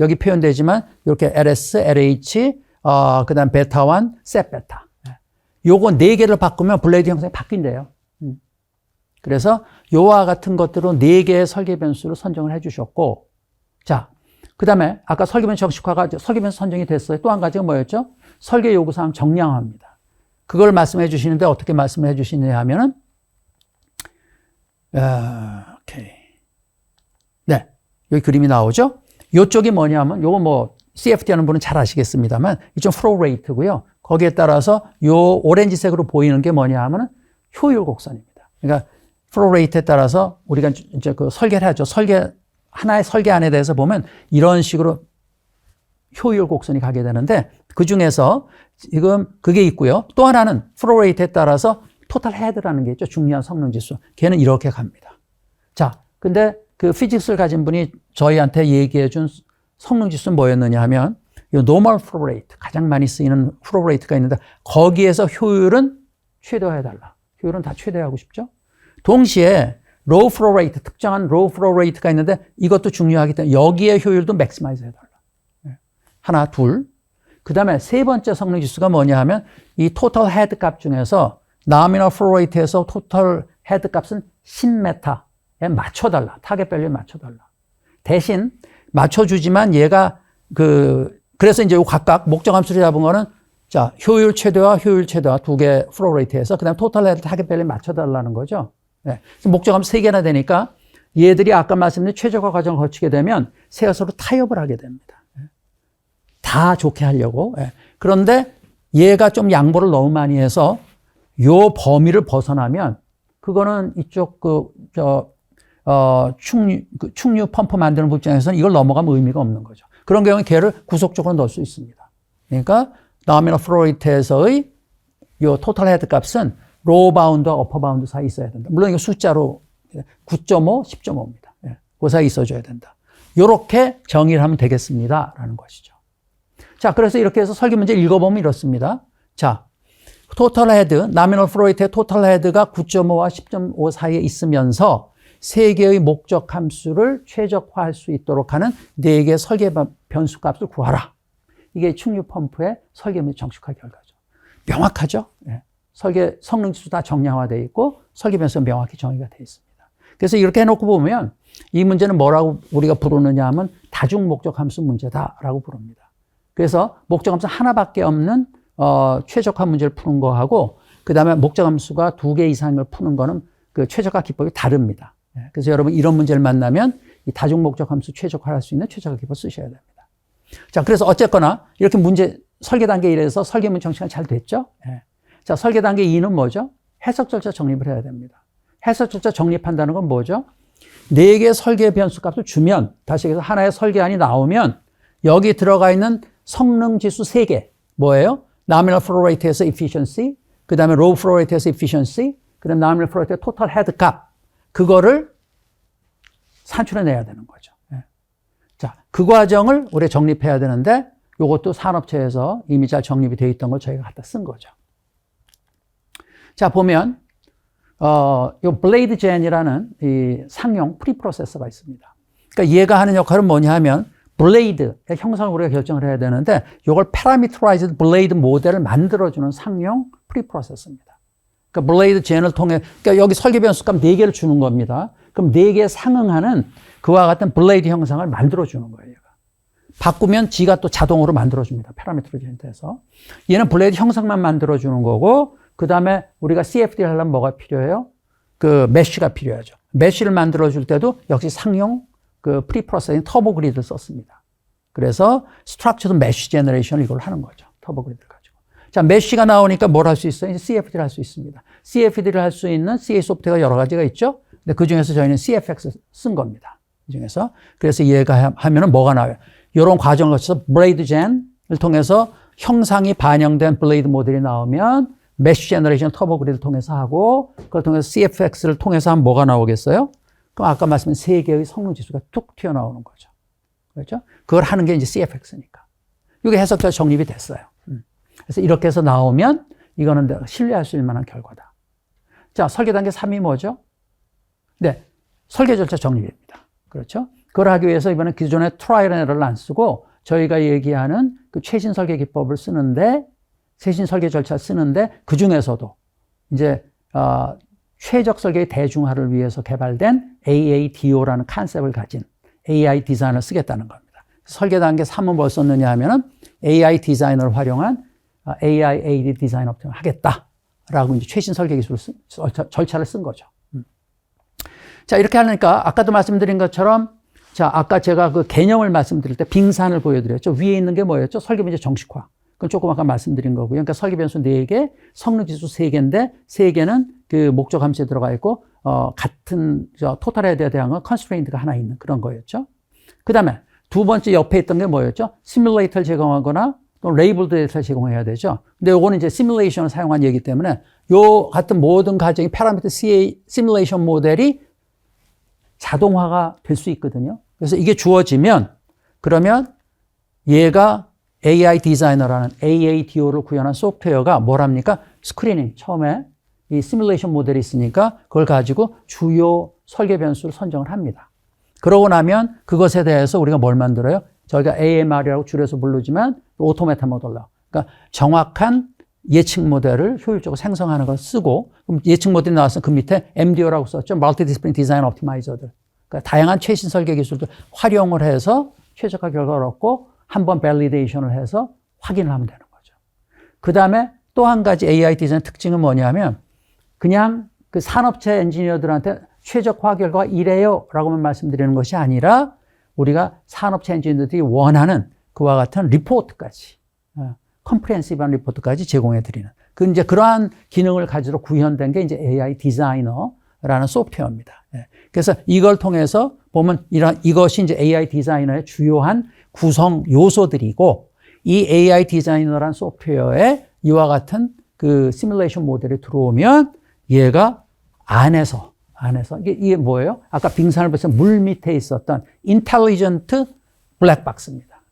여기 표현되지만 이렇게 LS, LH, 그 다음 베타1, 셋 베타. 요거 4개를 바꾸면 블레이드 형상이 바뀐대요. 그래서 요와 같은 것들로 4개의 설계 변수를 선정을 해 주셨고, 자, 그 다음에 아까 설계 변수 정식화가 설계 변수 선정이 됐어요. 또 한 가지가 뭐였죠? 설계 요구사항 정량화입니다. 그걸 말씀해 주시는데 어떻게 말씀을 해 주시느냐 하면은, 오케이. 네. 여기 그림이 나오죠? 요쪽이 뭐냐면, 요거 뭐, CFD 하는 분은 잘 아시겠습니다만, 이쪽 플로우 레이트고요. 거기에 따라서 요 오렌지색으로 보이는 게 뭐냐 하면은 효율 곡선입니다. 그러니까 플로우 레이트에 따라서 우리가 이제 그 설계를 하죠. 하나의 설계 안에 대해서 보면 이런 식으로 효율 곡선이 가게 되는데 그 중에서 지금 그게 있고요. 또 하나는 플로우 레이트에 따라서 토탈 헤드라는 게 있죠. 중요한 성능 지수. 걔는 이렇게 갑니다. 자, 근데 그 피직스를 가진 분이 저희한테 얘기해 준 성능 지수는 뭐였느냐 하면 이 노멀 플로우 레이트, 가장 많이 쓰이는 플로우 레이트가 있는데 거기에서 효율은 최대화해달라. 효율은 다 최대화하고 싶죠. 동시에 로우 플로우 레이트, 특정한 로우 플로우 레이트가 있는데 이것도 중요하기 때문에 여기에 효율도 맥시마이즈 해달라. 하나, 둘. 그 다음에 세 번째 성능 지수가 뭐냐 하면 이 토탈 헤드 값 중에서 nominal flow rate에서 토탈 헤드 값은 10m에 맞춰달라. 타겟 밸류에 맞춰달라. 대신 맞춰주지만 얘가 그래서 이제 요 각각 목적 함수를 잡은 거는 자, 효율 최대화 두 개 플로우 레이트에서 그다음 토탈 헤드 타겟 밸류에 맞춰달라는 거죠. 네. 목적 함수 3개나 되니까 얘들이 아까 말씀드린 최적화 과정을 거치게 되면 서로 타협을 하게 됩니다. 다 좋게 하려고. 그런데 얘가 좀 양보를 너무 많이 해서 요 범위를 벗어나면 그거는 이쪽 충류 펌프 만드는 입장에서는 이걸 넘어가면 의미가 없는 거죠. 그런 경우에 걔를 구속적으로 넣을 수 있습니다. 그러니까 nominal flow rate에서의 요 토탈 헤드 값은 로우 바운드와 어퍼 바운드 사이에 있어야 된다. 물론 이거 숫자로 9.5, 10.5입니다. 그 사이에 있어줘야 된다. 요렇게 정의를 하면 되겠습니다. 라는 것이죠. 자, 그래서 이렇게 해서 설계 문제 읽어보면 이렇습니다. 자, 토탈 헤드, nominal flow rate의 토탈 헤드가 9.5와 10.5 사이에 있으면서 세 개의 목적 함수를 최적화할 수 있도록 하는 4개의 설계 변수 값을 구하라. 이게 충류 펌프의 설계 및 정식화 결과죠. 명확하죠? 네. 설계 성능 지수 다 정량화되어 있고 설계 변수가 명확히 정의가 되어 있습니다. 그래서 이렇게 해놓고 보면 이 문제는 뭐라고 우리가 부르느냐 하면 다중 목적 함수 문제다라고 부릅니다. 그래서 목적 함수 하나밖에 없는 최적화 문제를 푸는 거하고 그다음에 목적 함수가 2개 이상을 푸는 거는 그 최적화 기법이 다릅니다. 그래서 여러분 이런 문제를 만나면 이 다중 목적 함수 최적화할 수 있는 최적화 기법 쓰셔야 됩니다. 자, 그래서 어쨌거나 이렇게 문제 설계 단계 1에서 설계 문제 정식화 잘 됐죠? 자, 설계 단계 2는 뭐죠? 해석 절차 정립을 해야 됩니다. 해석 절차 정립한다는 건 뭐죠? 4개의 설계 변수 값을 주면 다시 해서 하나의 설계안이 나오면 여기 들어가 있는 성능 지수 3개 뭐예요? nominal flow rate에서 efficiency, 그 다음에 low flow rate에서 efficiency, 그 다음에 nominal flow rate의 total head 값 그거를 산출해내야 되는 거죠. 자, 그 과정을 우리가 정립해야 되는데 이것도 산업체에서 이미 잘 정립이 되어 있던 걸 저희가 갖다 쓴 거죠. 자, 보면 요 블레이드 젠이라는 이 상용 프리프로세서가 있습니다. 그러니까 얘가 하는 역할은 뭐냐 하면 블레이드의 형상을 우리가 결정을 해야 되는데 이걸 parameterized 블레이드 모델을 만들어주는 상용 프리프로세서입니다. 그러니까 블레이드 젠을 통해 그러니까 여기 설계 변수값 4개를 주는 겁니다. 그럼 4개에 상응하는 그와 같은 블레이드 형상을 만들어주는 거예요. 얘가. 바꾸면 지가 또 자동으로 만들어줍니다. parameterized해서. 얘는 블레이드 형상만 만들어주는 거고 그 다음에 우리가 CFD를 하려면 뭐가 필요해요? 그 메쉬가 필요하죠. 메쉬를 만들어줄 때도 역시 상용 그 프리프로세싱 터보 그리드를 썼습니다. 그래서 Structured Mesh Generation을 이걸 하는 거죠. 터보 그리드를 가지고. 자, 메쉬가 나오니까 뭘 할 수 있어요? 이제 CFD를 할 수 있습니다. CFD를 할 수 있는 CA 소프트웨어가 여러 가지가 있죠. 근데 그 중에서 저희는 CFX 쓴 겁니다. 그 중에서. 그래서 얘가 하면은 뭐가 나와요? 이런 과정을 거쳐서 블레이드 젠을 통해서 형상이 반영된 블레이드 모델이 나오면 메쉬 제너레이션 터보 그리드를 통해서 하고 그걸 통해서 CFX를 통해서 하면 뭐가 나오겠어요? 그럼 아까 말씀드린 세 개의 성능 지수가 툭 튀어나오는 거죠. 그렇죠? 그걸 하는 게 이제 CFX니까. 이게 해석자 정립이 됐어요. 그래서 이렇게 해서 나오면 이거는 내가 신뢰할 수 있을 만한 결과다. 자, 설계 단계 3이 뭐죠? 네, 설계 절차 정립입니다. 그렇죠? 그걸 하기 위해서 이번에 기존의 트라이얼 앤 에러를 안 쓰고 저희가 얘기하는 그 최신 설계 기법을 쓰는데, 최신 설계 절차를 쓰는데 그 중에서도 이제 최적 설계의 대중화를 위해서 개발된 AADO라는 컨셉을 가진 AI 디자인을 쓰겠다는 겁니다. 설계 단계 3은 뭘 썼느냐 하면은 AI 디자인을 활용한 AI AD 디자인 업체를 하겠다라고 이제 최신 설계 기술을 절차를 쓴 거죠. 자, 이렇게 하니까 아까도 말씀드린 것처럼 자, 아까 제가 그 개념을 말씀드릴 때 빙산을 보여드렸죠. 위에 있는 게 뭐였죠? 설계 변수 정식화. 그건 조금 아까 말씀드린 거고요. 그러니까 설계 변수 4개, 성능 지수 3개인데 3개는 그 목적 함수에 들어가 있고 같은 토탈 헤드에 대한 건 컨스트레인트가 하나 있는 그런 거였죠. 그다음에 두 번째 옆에 있던 게 뭐였죠? 시뮬레이터를 제공하거나 또 레이블드 데이터를 제공해야 되죠. 근데 요거는 이제 시뮬레이션을 사용한 얘기 때문에 요 같은 모든 과정이 파라미터 CA 시뮬레이션 모델이 자동화가 될 수 있거든요. 그래서 이게 주어지면 그러면 얘가 AI 디자이너라는 AADO를 구현한 소프트웨어가 뭘 합니까? 스크리닝, 처음에 이 시뮬레이션 모델이 있으니까 그걸 가지고 주요 설계 변수를 선정을 합니다. 그러고 나면 그것에 대해서 우리가 뭘 만들어요? 저희가 AMR이라고 줄여서 부르지만 오토메타 모델러. 그러니까 정확한 예측 모델을 효율적으로 생성하는 걸 쓰고, 그럼 예측 모델이 나왔으면 그 밑에 MDO라고 썼죠. Multidiscipline Design Optimizer. 그러니까 다양한 최신 설계 기술들 활용을 해서 최적화 결과를 얻고 한번 밸리데이션을 해서 확인을 하면 되는 거죠. 그 다음에 또 한 가지 AI 디자인 특징은 뭐냐면 그냥 그 산업체 엔지니어들한테 최적화 결과가 이래요 라고만 말씀드리는 것이 아니라 우리가 산업체 엔지니어들이 원하는 그와 같은 리포트까지, 컴프레hen시브한 리포트까지 제공해 드리는 그 이제 그러한 기능을 가지러 구현된 게 이제 AI 디자이너라는 소프트웨어입니다. 그래서 이걸 통해서 보면 이것이 이제 AI 디자이너의 주요한 구성 요소들이고, 이 AI 디자이너라는 소프트웨어에 이와 같은 그 시뮬레이션 모델이 들어오면 얘가 안에서 이게 뭐예요? 아까 빙산을 보면서 물 밑에 있었던 인텔리전트 블랙박스입니다.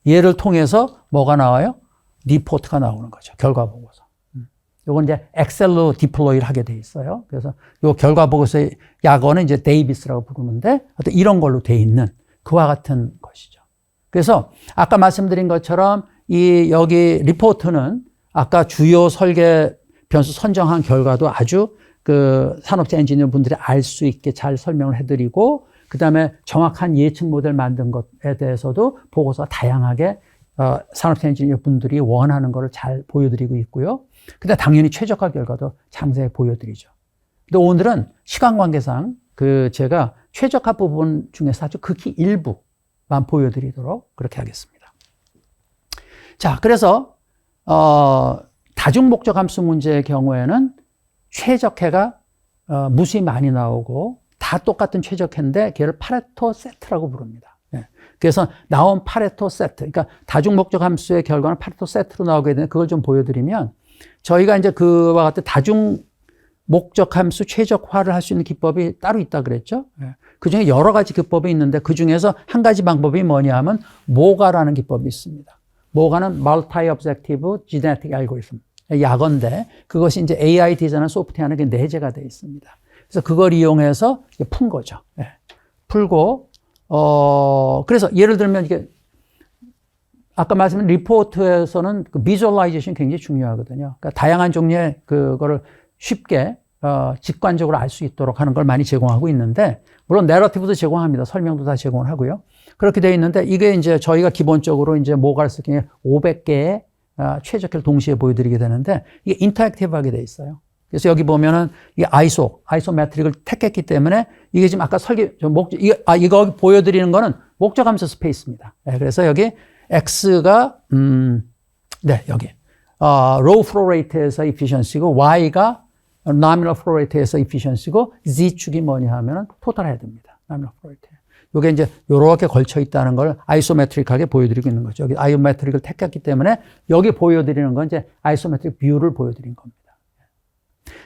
얘를 통해서 뭐가 나와요? 리포트가 나오는 거죠. 결과 보고서. 요건 이제 엑셀로 디플로이를 하게 돼 있어요. 그래서 요 결과 보고서의 약어는 이제 데이비스라고 부르는데 어떤 이런 걸로 돼 있는 그와 같은 것이죠. 그래서 아까 말씀드린 것처럼 이 여기 리포트는 아까 주요 설계 변수 선정한 결과도 아주 그 산업체 엔지니어 분들이 알 수 있게 잘 설명을 해드리고, 그 다음에 정확한 예측 모델 만든 것에 대해서도 보고서가 다양하게 산업체 엔지니어 분들이 원하는 것을 잘 보여드리고 있고요. 근데 당연히 최적화 결과도 상세히 보여드리죠. 근데 오늘은 시간 관계상 그 제가 최적화 부분 중에서 아주 극히 일부만 보여드리도록 그렇게 하겠습니다. 자, 그래서 다중 목적 함수 문제의 경우에는 최적화가 무수히 많이 나오고 다 똑같은 최적화인데 걔를 파레토 세트라고 부릅니다. 그래서 나온 파레토 세트, 그러니까 다중 목적 함수의 결과는 파레토 세트로 나오게 되는데 그걸 좀 보여드리면 저희가 이제 그와 같은 다중 목적 함수 최적화를 할 수 있는 기법이 따로 있다 그랬죠. 그 중에 여러 가지 기법이 있는데 그 중에서 한 가지 방법이 뭐냐 하면 모가라는 기법이 있습니다. 모가는 Multi-Objective Genetic Algorithm. 약어인데 그것이 이제 AI 디자인 소프트웨어 안에 내재가 되어 있습니다. 그래서 그걸 이용해서 푼 거죠. 풀고, 그래서 예를 들면 이게 아까 말씀드린 리포트에서는 그 비주얼라이제이션이 굉장히 중요하거든요. 그러니까 다양한 종류의 그거를 쉽게 직관적으로 알 수 있도록 하는 걸 많이 제공하고 있는데, 물론 내러티브도 제공합니다. 설명도 다 제공을 하고요. 그렇게 되어 있는데 이게 이제 저희가 기본적으로 이제 모가를 쓰기에 500개의 최적화를 동시에 보여드리게 되는데 이게 인터랙티브하게 되어 있어요. 그래서 여기 보면은 이 아이소메트릭을 택했기 때문에 이게 지금 아까 이거 보여드리는 거는 목적 함수 스페이스입니다. 네, 그래서 여기 X가, 네, 여기. low flow rate에서 efficiency고, Y가 nominal flow rate에서 efficiency고, Z축이 뭐냐 하면은 total head입니다. nominal flow rate. 요게 이제 요렇게 걸쳐 있다는 걸 아이소메트릭하게 보여드리고 있는 거죠. 여기 아이소메트릭을 택했기 때문에 여기 보여드리는 건 이제 아이소메트릭 뷰를 보여드린 겁니다.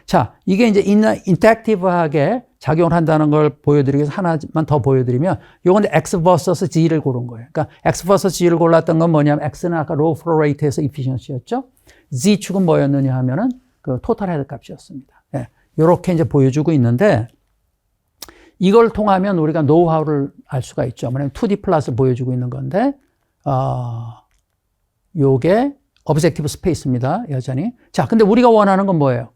자, 이게 이제 인터랙티브하게 작용을 한다는 걸 보여드리기 위해서 하나만 더 보여드리면 요건 X vs G를 고른 거예요. 그러니까 X vs G를 골랐던 건 뭐냐면 X는 아까 low flow rate에서 efficiency였죠. Z축은 뭐였느냐 하면은 그 total head 값이었습니다. 예. 요렇게 이제 보여주고 있는데 이걸 통하면 우리가 노하우를 알 수가 있죠. 뭐냐면 2D 플롯을 보여주고 있는 건데, 요게 objective space입니다. 여전히. 자, 근데 우리가 원하는 건 뭐예요?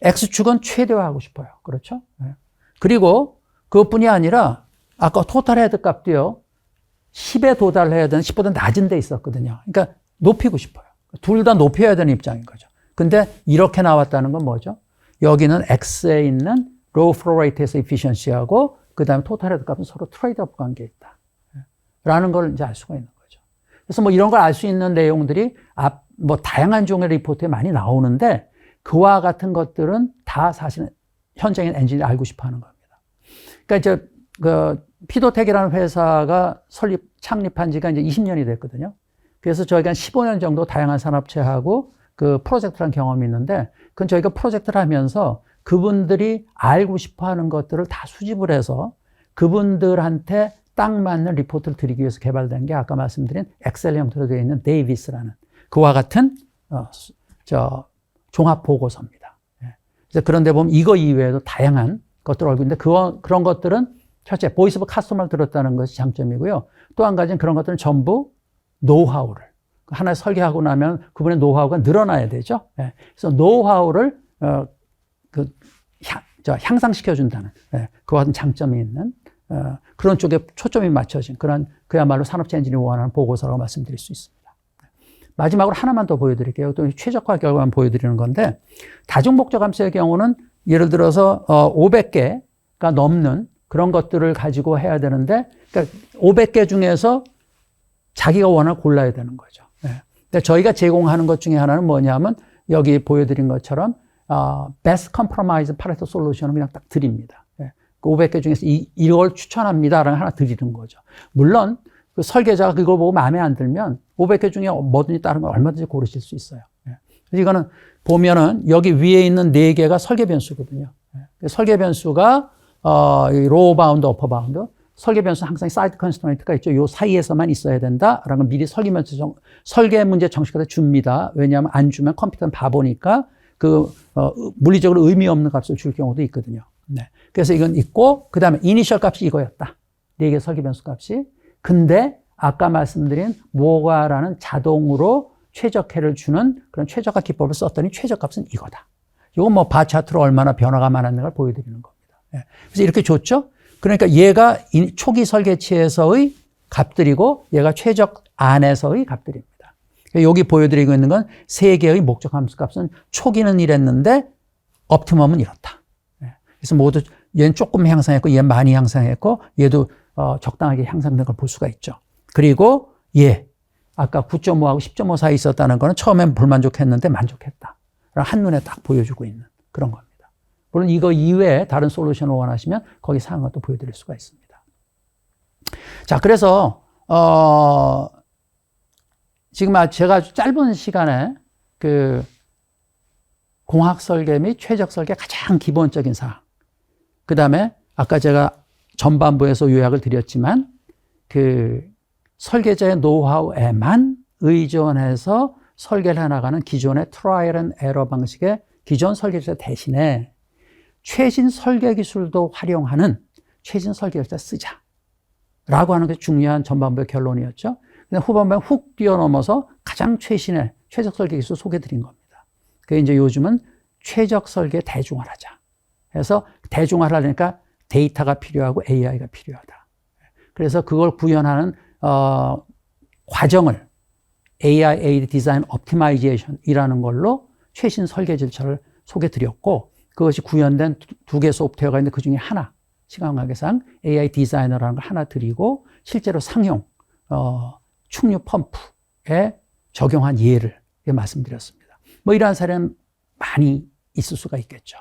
X축은 최대화하고 싶어요. 그렇죠? 네. 그리고 그것뿐이 아니라 아까 토탈 헤드 값도요. 10에 도달해야 되는 10보다 낮은 데 있었거든요. 그러니까 높이고 싶어요. 둘 다 높여야 되는 입장인 거죠. 근데 이렇게 나왔다는 건 뭐죠? 여기는 X에 있는 low flow rate에서 efficiency하고 그다음에 토탈 헤드 값은 서로 트레이드-오프 관계에 있다. 라는 걸 이제 알 수가 있는 거죠. 그래서 뭐 이런 걸 알 수 있는 내용들이 뭐 다양한 종의 리포트에 많이 나오는데 그와 같은 것들은 다 사실은 현장인 엔지니어를 알고 싶어 하는 겁니다. 그러니까 이제 그 피도텍이라는 회사가 창립한 지가 이제 20년이 됐거든요. 그래서 저희가 한 15년 정도 다양한 산업체하고 그 프로젝트를 한 경험이 있는데 그건 저희가 프로젝트를 하면서 그분들이 알고 싶어 하는 것들을 다 수집을 해서 그분들한테 딱 맞는 리포트를 드리기 위해서 개발된 게 아까 말씀드린 엑셀 형태로 되어 있는 데이비스라는 그와 같은 종합 보고서입니다. 그래서 그런데 보면 이거 이외에도 다양한 것들을 알고 있는데 그런 것들은 첫째 보이스 오브 카스터머를 들었다는 것이 장점이고요. 또 한 가지는 그런 것들은 전부 노하우를 하나 설계하고 나면 그분의 노하우가 늘어나야 되죠. 그래서 노하우를 향상시켜준다는 그와 같은 장점이 있는 그런 쪽에 초점이 맞춰진 그런 그야말로 산업체 엔지니어가 원하는 보고서라고 말씀드릴 수 있습니다. 마지막으로 하나만 더 보여드릴게요. 또 최적화 결과만 보여드리는 건데 다중목적 함수의 경우는 예를 들어서 500개가 넘는 그런 것들을 가지고 해야 되는데 그러니까 500개 중에서 자기가 원하는 골라야 되는 거죠. 근데 저희가 제공하는 것 중에 하나는 뭐냐면 여기 보여드린 것처럼 best compromise 파레토 솔루션을 그냥 딱 드립니다. 500개 중에서 이걸 추천합니다라는 하나 드리는 거죠. 물론 그 설계자가 그걸 보고 마음에 안 들면 500개 중에 뭐든지 다른 걸 얼마든지 고르실 수 있어요. 그래서 이거는 보면은 여기 위에 있는 4개가 설계 변수거든요. 설계 변수가 로우 바운드, 어퍼 바운드. 설계 변수는 항상 사이드 컨스트레인트가 있죠. 요 사이에서만 있어야 된다라는 걸 미리 설계 문제 정식화해 줍니다. 왜냐하면 안 주면 컴퓨터는 바보니까 물리적으로 의미 없는 값을 줄 경우도 있거든요. 그래서 이건 있고 그다음에 이니셜 값이 이거였다. 4개 설계 변수 값이. 근데 아까 말씀드린 모가라는 자동으로 최적화를 주는 그런 최적화 기법을 썼더니 최저값은 이거다. 이건 뭐 바 차트로 얼마나 변화가 많았는가를 보여드리는 겁니다. 그래서 이렇게 줬죠. 그러니까 얘가 초기 설계치에서의 값들이고 얘가 최적 안에서의 값들입니다. 여기 보여드리고 있는 건 3개의 목적 함수 값은 초기는 이랬는데 옵티멈은 이렇다. 그래서 모두 얘는 조금 향상했고 얘는 많이 향상했고 얘도 적당하게 향상된 걸 볼 수가 있죠. 그리고 아까 9.5하고 10.5 사이 있었다는 거는 처음엔 불만족했는데 만족했다. 한눈에 딱 보여주고 있는 그런 겁니다. 물론 이거 이외에 다른 솔루션을 원하시면 거기 사항을 또 보여드릴 수가 있습니다. 자, 그래서 지금 제가 아주 짧은 시간에 그 공학 설계 및 최적 설계 가장 기본적인 사항. 그 다음에 아까 제가 전반부에서 요약을 드렸지만 그 설계자의 노하우에만 의존해서 설계를 해나가는 기존의 트라이얼 앤 에러 방식의 기존 설계자 대신에 최신 설계 기술도 활용하는 최신 설계 기술을 쓰자. 라고 하는 게 중요한 전반부의 결론이었죠. 근데 후반부에 훅 뛰어넘어서 가장 최신의 최적 설계 기술 소개해 드린 겁니다. 그게 이제 요즘은 최적 설계 대중화하자. 해서 대중화하려니까 데이터가 필요하고 AI가 필요하다. 그래서 그걸 구현하는 과정을 AI Aid Design Optimization이라는 걸로 최신 설계 절차를 소개해 드렸고, 그것이 구현된 두 개의 소프트웨어가 있는데 그 중에 하나, 시간관계상 AI 디자이너라는 걸 하나 드리고, 실제로 상용 충류 펌프에 적용한 예를 말씀드렸습니다. 뭐 이러한 사례는 많이 있을 수가 있겠죠.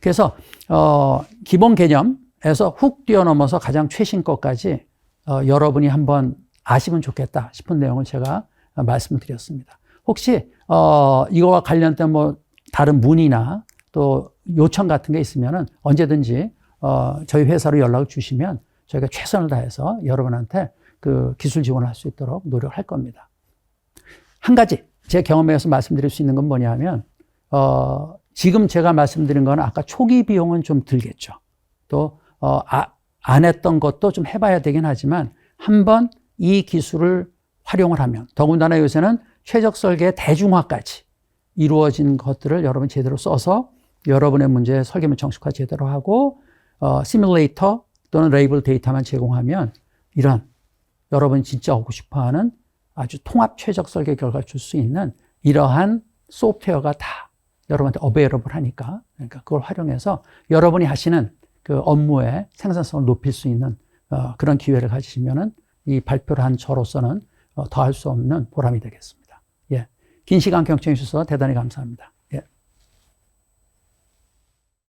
그래서 기본 개념에서 훅 뛰어넘어서 가장 최신 것까지 여러분이 한번 아시면 좋겠다 싶은 내용을 제가 말씀을 드렸습니다. 혹시 이거와 관련된 뭐 다른 문의나 또 요청 같은 게 있으면은 언제든지 저희 회사로 연락을 주시면 저희가 최선을 다해서 여러분한테 그 기술 지원을 할 수 있도록 노력할 겁니다. 한 가지 제 경험에서 말씀드릴 수 있는 건 뭐냐면 지금 제가 말씀드린 건 아까 초기 비용은 좀 들겠죠. 또 안 했던 것도 좀 해봐야 되긴 하지만 한번 이 기술을 활용을 하면, 더군다나 요새는 최적 설계의 대중화까지 이루어진 것들을 여러분 제대로 써서 여러분의 문제 설계문 정식화 제대로 하고 시뮬레이터 또는 레이블 데이터만 제공하면 이런 여러분이 진짜 하고 싶어하는 아주 통합 최적 설계 결과를 줄 수 있는 이러한 소프트웨어가 다 여러분한테 어베이러블 하니까, 그러니까 그걸 활용해서 여러분이 하시는 그 업무의 생산성을 높일 수 있는 그런 기회를 가지시면은 이 발표를 한 저로서는 더할 수 없는 보람이 되겠습니다. 예. 긴 시간 경청해 주셔서 대단히 감사합니다.